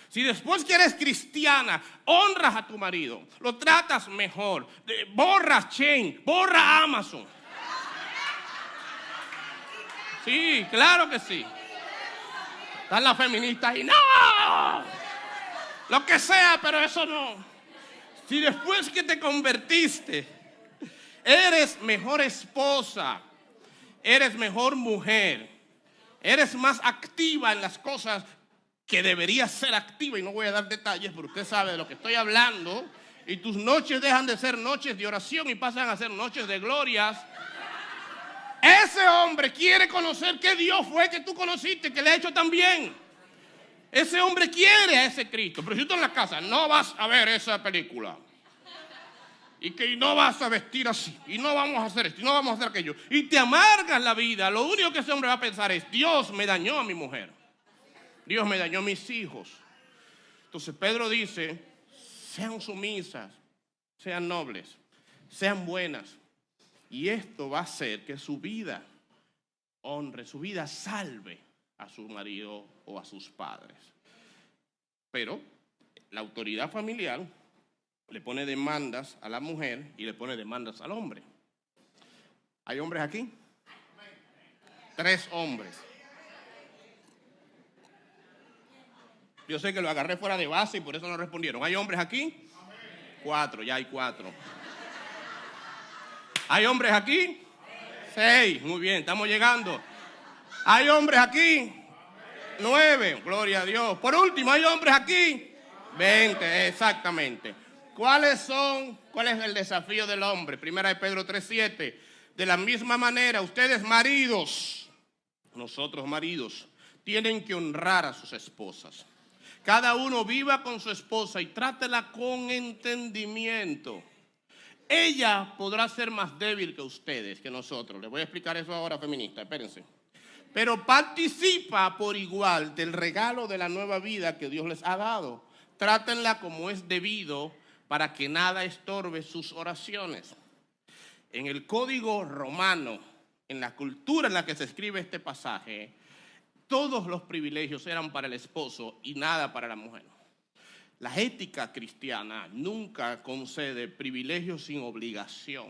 Si después que eres cristiana, honras a tu marido, lo tratas mejor, borras Chain, borra Amazon. Sí, claro que sí. Están las feministas ahí, ¡no! Lo que sea, pero eso no. Si después que te convertiste, eres mejor esposa, eres mejor mujer, eres más activa en las cosas que deberías ser activa, y no voy a dar detalles, pero usted sabe de lo que estoy hablando, y tus noches dejan de ser noches de oración y pasan a ser noches de glorias. Ese hombre quiere conocer qué Dios fue que tú conociste, que le ha hecho tan bien. Ese hombre quiere a ese Cristo, pero si tú en la casa no vas a ver esa película, y que no vas a vestir así, y no vamos a hacer esto, y no vamos a hacer aquello, y te amargas la vida, lo único que ese hombre va a pensar es, Dios me dañó a mi mujer, Dios me dañó a mis hijos. Entonces Pedro dice, sean sumisas, sean nobles, sean buenas, y esto va a hacer que su vida honre, su vida salve a su marido o a sus padres. Pero la autoridad familiar le pone demandas a la mujer y le pone demandas al hombre. ¿Hay hombres aquí? 3 hombres. Yo sé que lo agarré fuera de base y por eso no respondieron. ¿Hay hombres aquí? 4, ya hay 4. ¿Hay hombres aquí? 6, muy bien, estamos llegando. ¿Hay hombres aquí? 9, gloria a Dios. Por último, ¿hay hombres aquí? 20, exactamente. ¿Cuál es el desafío del hombre? Primera de Pedro 3:7. De la misma manera, ustedes maridos, nosotros maridos, tienen que honrar a sus esposas. Cada uno viva con su esposa y trátela con entendimiento. Ella podrá ser más débil que ustedes, que nosotros. Les voy a explicar eso ahora, feminista, espérense. Pero participa por igual del regalo de la nueva vida que Dios les ha dado. Trátenla como es debido para que nada estorbe sus oraciones. En el código romano, en la cultura en la que se escribe este pasaje, todos los privilegios eran para el esposo y nada para la mujer. La ética cristiana nunca concede privilegios sin obligación.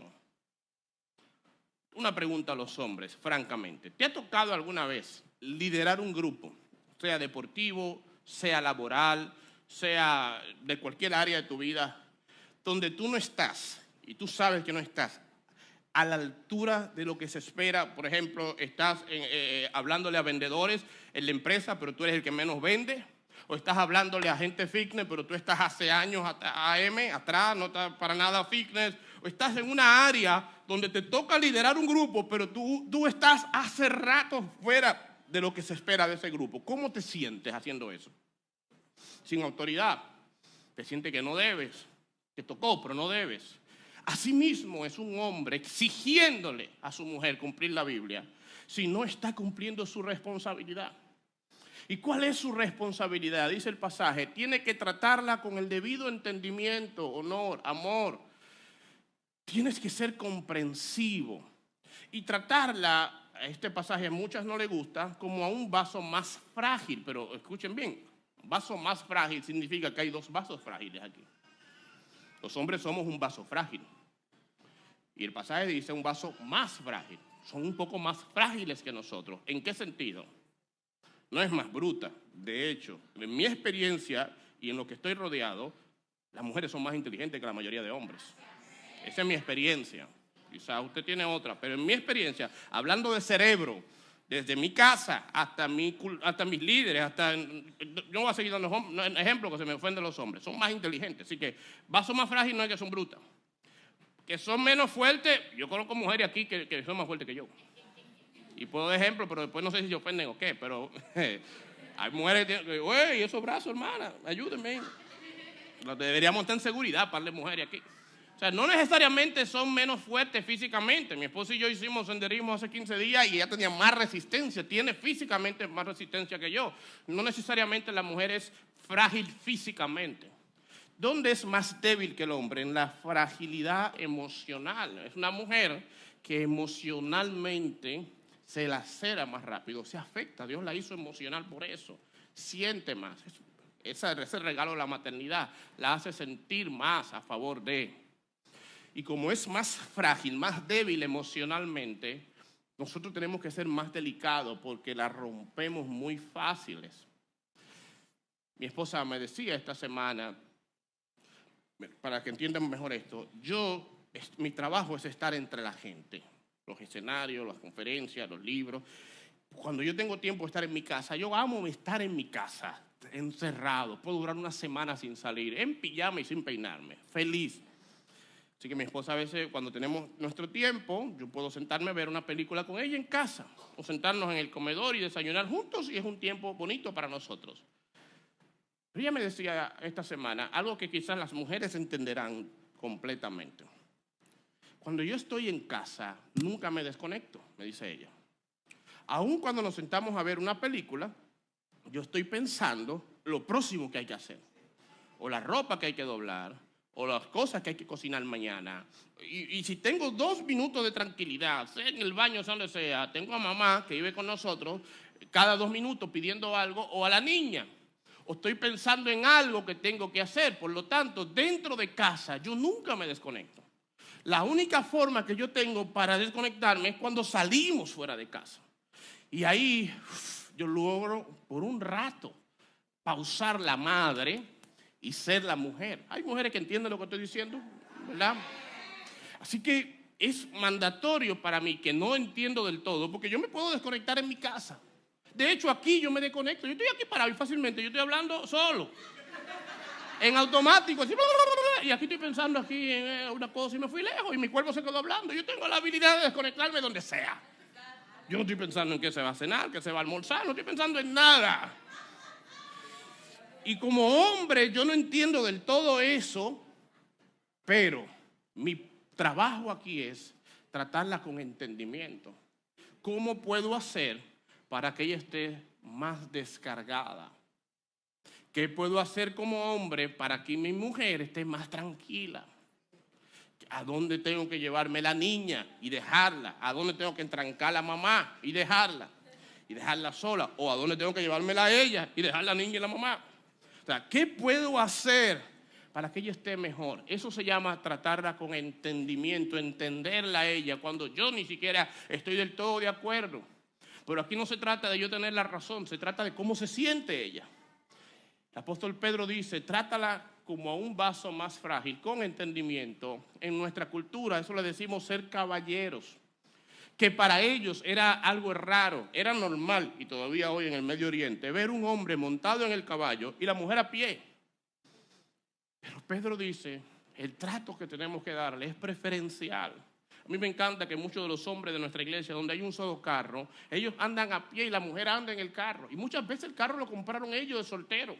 Una pregunta a los hombres, francamente. ¿Te ha tocado alguna vez liderar un grupo, sea deportivo, sea laboral, sea de cualquier área de tu vida, donde tú no estás y tú sabes que no estás a la altura de lo que se espera? Por ejemplo, estás hablándole a vendedores en la empresa, pero tú eres el que menos vende. O estás hablándole a gente fitness, pero tú estás hace años atrás, no estás para nada fitness. O estás en una área donde te toca liderar un grupo, pero tú estás hace rato fuera de lo que se espera de ese grupo. ¿Cómo te sientes haciendo eso? Sin autoridad. Te sientes que no debes. Te tocó, pero no debes. Asimismo es un hombre exigiéndole a su mujer cumplir la Biblia si no está cumpliendo su responsabilidad. ¿Y cuál es su responsabilidad? Dice el pasaje, tiene que tratarla con el debido entendimiento, honor, amor. Tienes que ser comprensivo y tratarla, a este pasaje a muchas no les gusta, como a un vaso más frágil. Pero escuchen bien, vaso más frágil significa que hay dos vasos frágiles aquí. Los hombres somos un vaso frágil. Y el pasaje dice un vaso más frágil. Son un poco más frágiles que nosotros. ¿En qué sentido? No es más bruta. De hecho, en mi experiencia y en lo que estoy rodeado, las mujeres son más inteligentes que la mayoría de hombres. Esa es mi experiencia. Quizás usted tiene otra, pero en mi experiencia, hablando de cerebro, desde mi casa hasta mis líderes, yo voy a seguir dando ejemplos que se me ofenden los hombres, son más inteligentes. Así que vaso más frágil no es que son brutas. Que son menos fuertes, yo conozco mujeres aquí que son más fuertes que yo. Y puedo dar ejemplo, pero después no sé si se ofenden o qué, pero hay mujeres que dicen, güey, esos brazos, hermana, ayúdenme. Deberíamos estar en seguridad para las mujeres aquí. O sea, no necesariamente son menos fuertes físicamente. Mi esposa y yo hicimos senderismo hace 15 días y ella tenía más resistencia, tiene físicamente más resistencia que yo. No necesariamente la mujer es frágil físicamente. ¿Dónde es más débil que el hombre? En la fragilidad emocional. Es una mujer que emocionalmente se lacera más rápido, se afecta. Dios la hizo emocional por eso. Siente más. Ese regalo de la maternidad la hace sentir más a favor de. Y como es más frágil, más débil emocionalmente, nosotros tenemos que ser más delicados porque la rompemos muy fáciles. Mi esposa me decía esta semana, para que entiendan mejor esto, mi trabajo es estar entre la gente. Los escenarios, las conferencias, los libros. Cuando yo tengo tiempo de estar en mi casa, yo amo estar en mi casa, encerrado. Puedo durar una semana sin salir, en pijama y sin peinarme, feliz. Así que mi esposa a veces, cuando tenemos nuestro tiempo, yo puedo sentarme a ver una película con ella en casa, o sentarnos en el comedor y desayunar juntos, y es un tiempo bonito para nosotros. Pero ella me decía esta semana algo que quizás las mujeres entenderán completamente. Cuando yo estoy en casa, nunca me desconecto, me dice ella. Aún cuando nos sentamos a ver una película, yo estoy pensando lo próximo que hay que hacer. O la ropa que hay que doblar, o las cosas que hay que cocinar mañana. Y si tengo 2 minutos de tranquilidad, sea en el baño, sea donde sea, tengo a mamá que vive con nosotros, cada 2 minutos pidiendo algo, o a la niña. O estoy pensando en algo que tengo que hacer. Por lo tanto, dentro de casa, yo nunca me desconecto. La única forma que yo tengo para desconectarme es cuando salimos fuera de casa. Y ahí yo logro por un rato pausar la madre y ser la mujer. Hay mujeres que entienden lo que estoy diciendo, ¿verdad? Así que es mandatorio para mí, que no entiendo del todo, porque yo me puedo desconectar en mi casa. De hecho, aquí yo me desconecto. Yo estoy aquí parado y fácilmente yo estoy hablando solo, en automático, así, y aquí estoy pensando aquí en una cosa y me fui lejos y mi cuerpo se quedó hablando. Yo tengo la habilidad de desconectarme donde sea. Yo no estoy pensando en qué se va a cenar, qué se va a almorzar, no estoy pensando en nada. Y como hombre yo no entiendo del todo eso, pero mi trabajo aquí es tratarla con entendimiento. ¿Cómo puedo hacer para que ella esté más descargada? ¿Qué puedo hacer como hombre para que mi mujer esté más tranquila? ¿A dónde tengo que llevarme la niña y dejarla? ¿A dónde tengo que entrancar a la mamá y dejarla? Y dejarla sola. ¿O a dónde tengo que llevármela a ella y dejar la niña y la mamá? O sea, ¿qué puedo hacer para que ella esté mejor? Eso se llama tratarla con entendimiento, entenderla a ella, cuando yo ni siquiera estoy del todo de acuerdo. Pero aquí no se trata de yo tener la razón, se trata de cómo se siente ella. El apóstol Pedro dice, trátala como a un vaso más frágil, con entendimiento. En nuestra cultura, eso le decimos ser caballeros, que para ellos era algo raro, era normal, y todavía hoy en el Medio Oriente, ver un hombre montado en el caballo y la mujer a pie. Pero Pedro dice, el trato que tenemos que darle es preferencial. A mí me encanta que muchos de los hombres de nuestra iglesia, donde hay un solo carro, ellos andan a pie y la mujer anda en el carro. Y muchas veces el carro lo compraron ellos de soltero.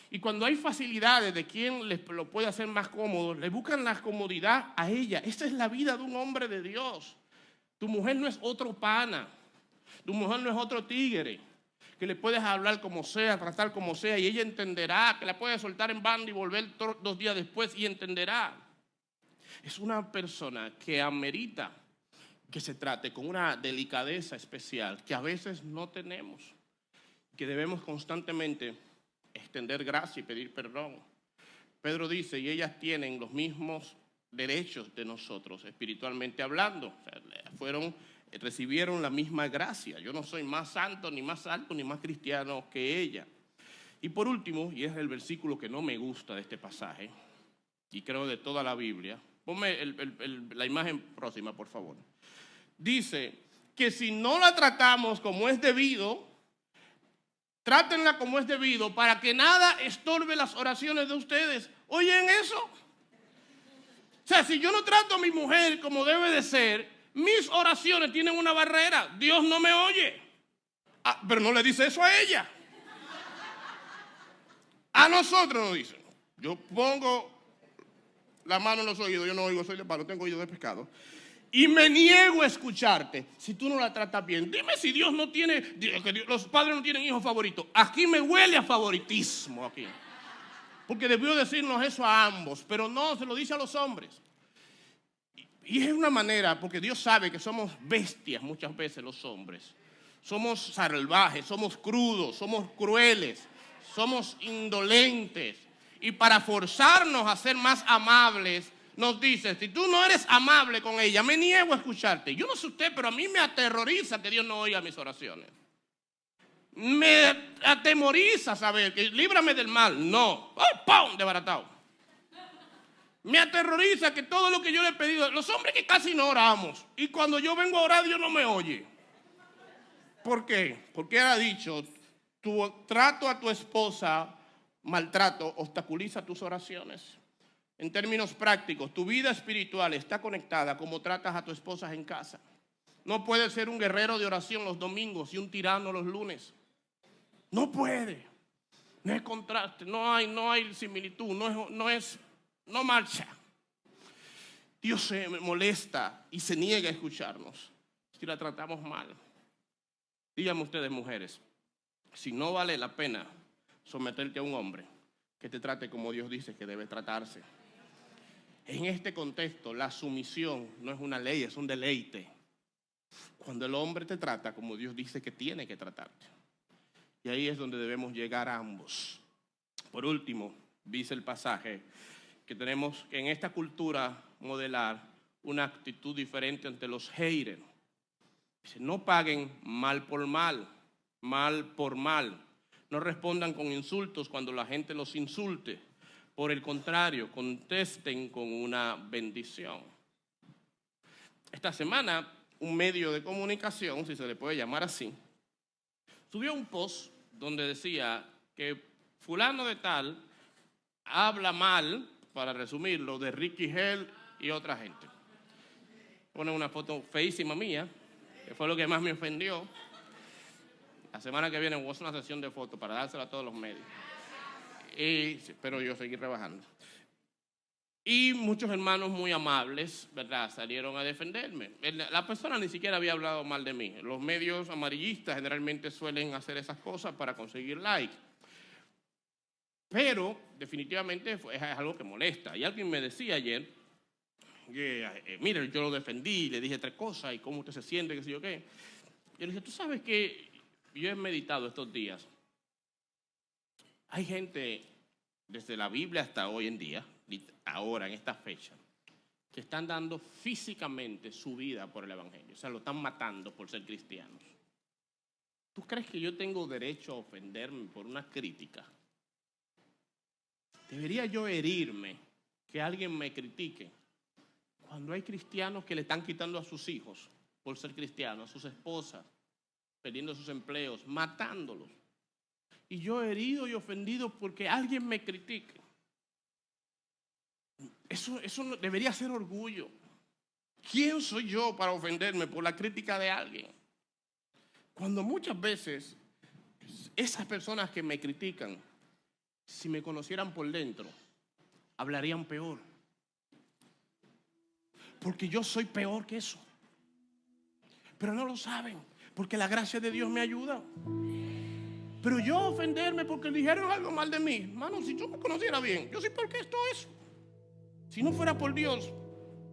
Y cuando hay facilidades de quien les lo puede hacer más cómodo, le buscan la comodidad a ella. Esa es la vida de un hombre de Dios. Tu mujer no es otro pana. Tu mujer no es otro tigre, que le puedes hablar como sea, tratar como sea, y ella entenderá, que la puedes soltar en banda y volver 2 días después y entenderá. Es una persona que amerita que se trate con una delicadeza especial que a veces no tenemos, que debemos constantemente extender gracia y pedir perdón. Pedro dice, y ellas tienen los mismos derechos de nosotros, espiritualmente hablando. O sea, recibieron la misma gracia. Yo no soy más santo, ni más alto, ni más cristiano que ella. Y por último, y es el versículo que no me gusta de este pasaje, y creo de toda la Biblia, ponme la imagen próxima, por favor. Dice que si no la tratamos como es debido, trátenla como es debido para que nada estorbe las oraciones de ustedes. ¿Oyen eso? O sea, si yo no trato a mi mujer como debe de ser, mis oraciones tienen una barrera. Dios no me oye. Pero no le dice eso a ella. A nosotros nos dicen. Yo pongo la mano en los oídos, yo no oigo, soy de palo, tengo oído de pescado. Y me niego a escucharte si tú no la tratas bien. Dime si Dios no tiene, que los padres no tienen hijos favoritos. Aquí me huele a favoritismo aquí. Porque debió decirnos eso a ambos, pero no, se lo dice a los hombres. Y es una manera, porque Dios sabe que somos bestias muchas veces los hombres. Somos salvajes, somos crudos, somos crueles, somos indolentes. Y para forzarnos a ser más amables, nos dice, si tú no eres amable con ella, me niego a escucharte. Yo no sé usted, pero a mí me aterroriza que Dios no oiga mis oraciones. Me atemoriza saber que líbrame del mal. No. ¡Ay, pum! Desbaratado. Me aterroriza que todo lo que yo le he pedido, los hombres que casi no oramos, y cuando yo vengo a orar, Dios no me oye. ¿Por qué? Porque él ha dicho, tu trato a tu esposa, maltrato, obstaculiza tus oraciones. En términos prácticos, tu vida espiritual está conectada a cómo tratas a tu esposa en casa. No puedes ser un guerrero de oración los domingos y un tirano los lunes. No puede. No hay contraste, no hay similitud, no marcha. Dios se molesta y se niega a escucharnos si la tratamos mal. Díganme ustedes, mujeres, si no vale la pena someterte a un hombre que te trate como Dios dice que debe tratarse. En este contexto, la sumisión no es una ley, es un deleite. Cuando el hombre te trata como Dios dice que tiene que tratarte. Y ahí es donde debemos llegar a ambos. Por último, dice el pasaje que tenemos que en esta cultura modelar una actitud diferente ante los haters. Dice, no paguen mal por mal, mal por mal. No respondan con insultos cuando la gente los insulte. Por el contrario, contesten con una bendición. esta semana un medio de comunicación, si se le puede llamar así, subió un post donde decía que fulano de tal habla mal, para resumirlo, de Ricky Hell y otra gente. Pone una foto feísima mía, que fue lo que más me ofendió. La semana que viene voy a hacer una sesión de fotos para dársela a todos los medios. Pero yo seguir rebajando. Y muchos hermanos muy amables, ¿verdad?, salieron a defenderme. La persona ni siquiera había hablado mal de mí. Los medios amarillistas generalmente suelen hacer esas cosas para conseguir likes. Pero definitivamente es algo que molesta. Y alguien me decía ayer, mire, yo lo defendí, le dije 3 cosas, y cómo usted se siente, qué sé yo qué. Yo le dije, tú sabes que yo he meditado estos días. Hay gente, desde la Biblia hasta hoy en día, ahora en esta fecha, que están dando físicamente su vida por el Evangelio. O sea, lo están matando por ser cristianos. ¿Tú crees que yo tengo derecho a ofenderme por una crítica? ¿Debería yo herirme que alguien me critique cuando hay cristianos que le están quitando a sus hijos por ser cristianos, a sus esposas, perdiendo sus empleos, matándolos? Y yo herido y ofendido porque alguien me critique. Eso no, debería ser orgullo. ¿Quién soy yo para ofenderme por la crítica de alguien? Cuando muchas veces esas personas que me critican, si me conocieran por dentro, hablarían peor. Porque yo soy peor que eso. Pero no lo saben, porque la gracia de Dios me ayuda. Pero yo ofenderme porque dijeron algo mal de mí, hermano, si yo me conociera bien, yo sé por qué esto es. Si no fuera por Dios,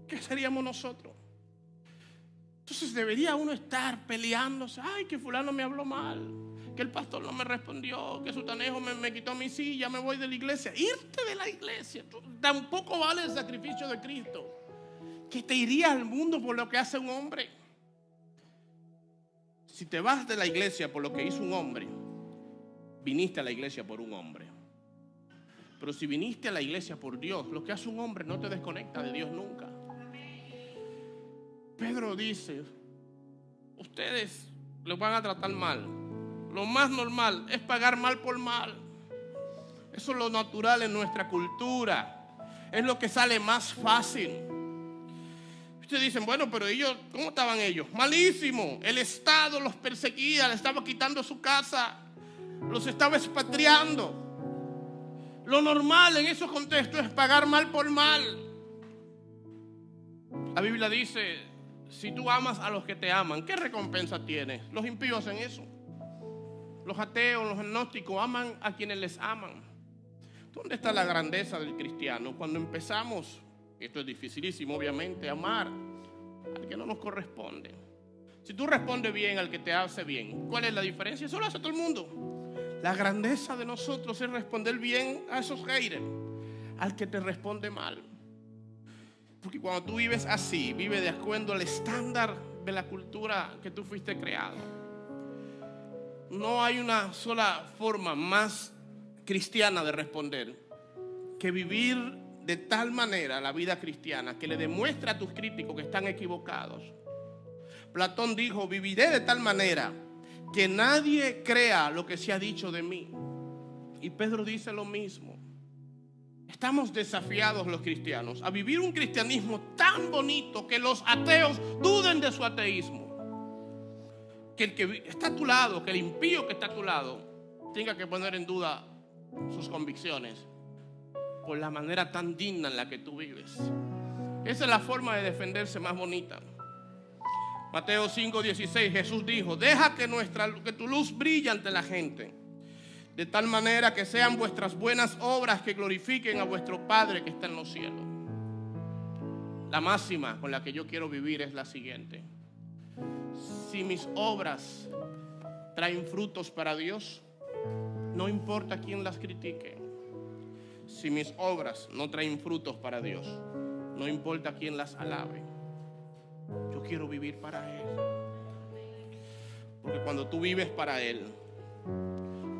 ¿qué seríamos nosotros? Entonces debería uno estar peleándose. Ay, que fulano me habló mal, que el pastor no me respondió, que sutanejo me quitó mi silla, me voy de la iglesia. Irte de la iglesia tampoco vale el sacrificio de Cristo, que te iría al mundo por lo que hace un hombre. Si te vas de la iglesia por lo que hizo un hombre, viniste a la iglesia por un hombre. Pero si viniste a la iglesia por Dios, lo que hace un hombre no te desconecta de Dios nunca. Pedro dice, ustedes los van a tratar mal. Lo más normal es pagar mal por mal. Eso es lo natural en nuestra cultura. Es lo que sale más fácil. Ustedes dicen, bueno, pero ellos, ¿cómo estaban ellos? Malísimo. El Estado los perseguía, les estaba quitando su casa, los estaba expatriando. Lo normal en esos contextos es pagar mal por mal. La Biblia dice, si tú amas a los que te aman, ¿qué recompensa tienes? Los impíos hacen eso. Los ateos, los agnósticos aman a quienes les aman. ¿Dónde está la grandeza del cristiano? Cuando empezamos, esto es dificilísimo obviamente, amar al que no nos corresponde. Si tú respondes bien al que te hace bien, ¿cuál es la diferencia? Eso lo hace todo el mundo. La grandeza de nosotros es responder bien a esos haters, al que te responde mal. Porque cuando tú vives así, vives de acuerdo al estándar de la cultura que tú fuiste creado. No hay una sola forma más cristiana de responder que vivir de tal manera la vida cristiana que le demuestra a tus críticos que están equivocados. Platón dijo, viviré de tal manera que nadie crea lo que se ha dicho de mí. Y Pedro dice lo mismo. Estamos desafiados los cristianos a vivir un cristianismo tan bonito que los ateos duden de su ateísmo. Que el que está a tu lado, que el impío que está a tu lado, tenga que poner en duda sus convicciones por la manera tan digna en la que tú vives. Esa es la forma de defenderse más bonita. Mateo 5:16, Jesús dijo, deja que tu luz brille ante la gente, de tal manera que sean vuestras buenas obras que glorifiquen a vuestro Padre que está en los cielos. La máxima con la que yo quiero vivir es la siguiente. Si mis obras traen frutos para Dios, no importa quién las critique. Si mis obras no traen frutos para Dios, no importa quién las alabe. Yo quiero vivir para Él. Porque cuando tú vives para Él,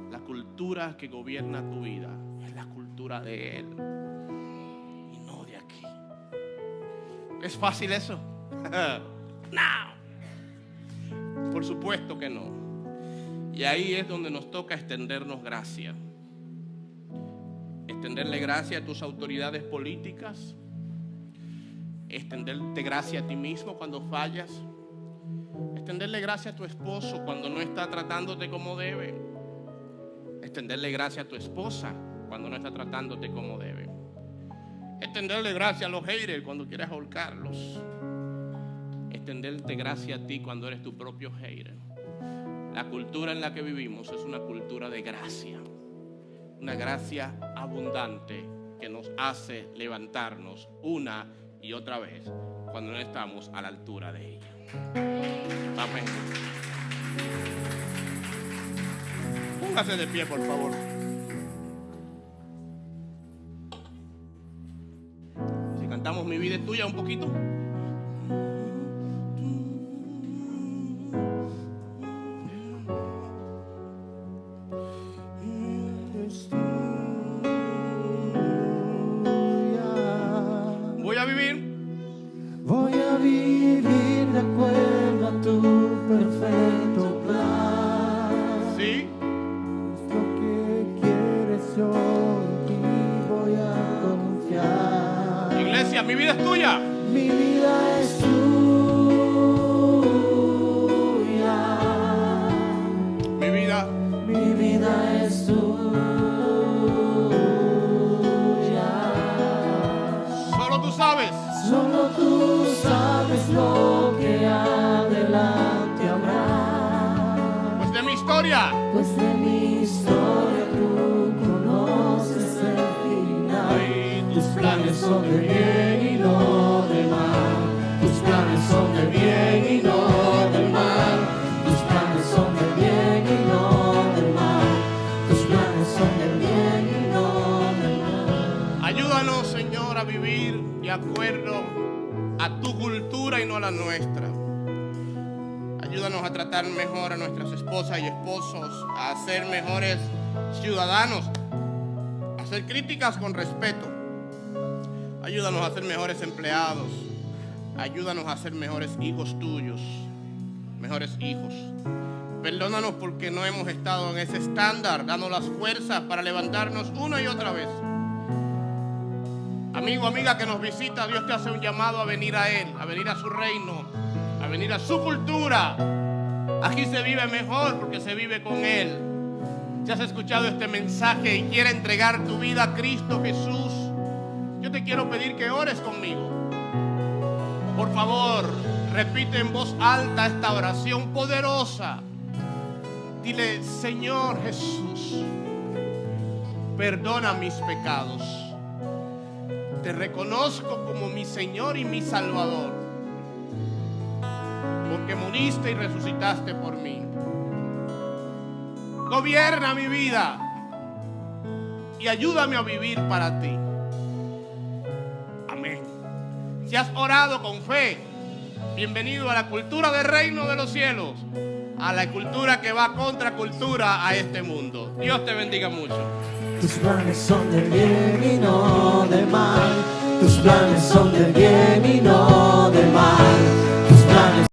la cultura que gobierna tu vida es la cultura de Él y no de aquí. ¿Es fácil eso? No. Por supuesto que no. Y ahí es donde nos toca extendernos gracia. Extenderle gracia a tus autoridades políticas. Extenderte gracia a ti mismo cuando fallas. Extenderle gracia a tu esposo cuando no está tratándote como debe. Extenderle gracia a tu esposa cuando no está tratándote como debe. Extenderle gracia a los haters cuando quieres ahorcarlos. Extenderte gracia a ti cuando eres tu propio hater. La cultura en la que vivimos es una cultura de gracia. Una gracia abundante que nos hace levantarnos una y otra vez cuando no estamos a la altura de ella. Amén. Póngase de pie, por favor. Si cantamos Mi vida es tuya un poquito. Voy a vivir de acuerdo a tu perfecto plan. Sí. Es lo que quieres yo y voy a confiar. Iglesia, mi vida es tuya. Mi vida es tuya. Mi vida es tuya. Solo tú sabes. Solo tú sabes lo que adelante habrá. Pues de mi historia. Pues de mi historia tú conoces el final. Ay, tus planes son de bien y no de mal. Tus planes son de bien y no de mal. Tus planes son de bien y no de mal. Tus planes son de bien y no de mal. Ayúdanos, Señor, a vivir de acuerdo a tu cultura y no a la nuestra. Ayúdanos a tratar mejor a nuestras esposas y esposos, a ser mejores ciudadanos, a hacer críticas con respeto. Ayúdanos a ser mejores empleados. Ayúdanos a ser mejores hijos tuyos, mejores hijos. Perdónanos porque no hemos estado en ese estándar, dando las fuerzas para levantarnos una y otra vez. Amigo, amiga que nos visita, Dios te hace un llamado a venir a Él, a venir a su reino, a venir a su cultura. Aquí se vive mejor porque se vive con Él. Si has escuchado este mensaje y quieres entregar tu vida a Cristo Jesús, yo te quiero pedir que ores conmigo. Por favor, repite en voz alta esta oración poderosa. Dile: Señor Jesús, perdona mis pecados. Te reconozco como mi Señor y mi Salvador, porque moriste y resucitaste por mí. Gobierna mi vida y ayúdame a vivir para ti. Amén. Si has orado con fe, bienvenido a la cultura del reino de los cielos, a la cultura que va contra cultura a este mundo. Dios te bendiga mucho. Tus planes son de bien y no de mal. Tus planes son de bien y no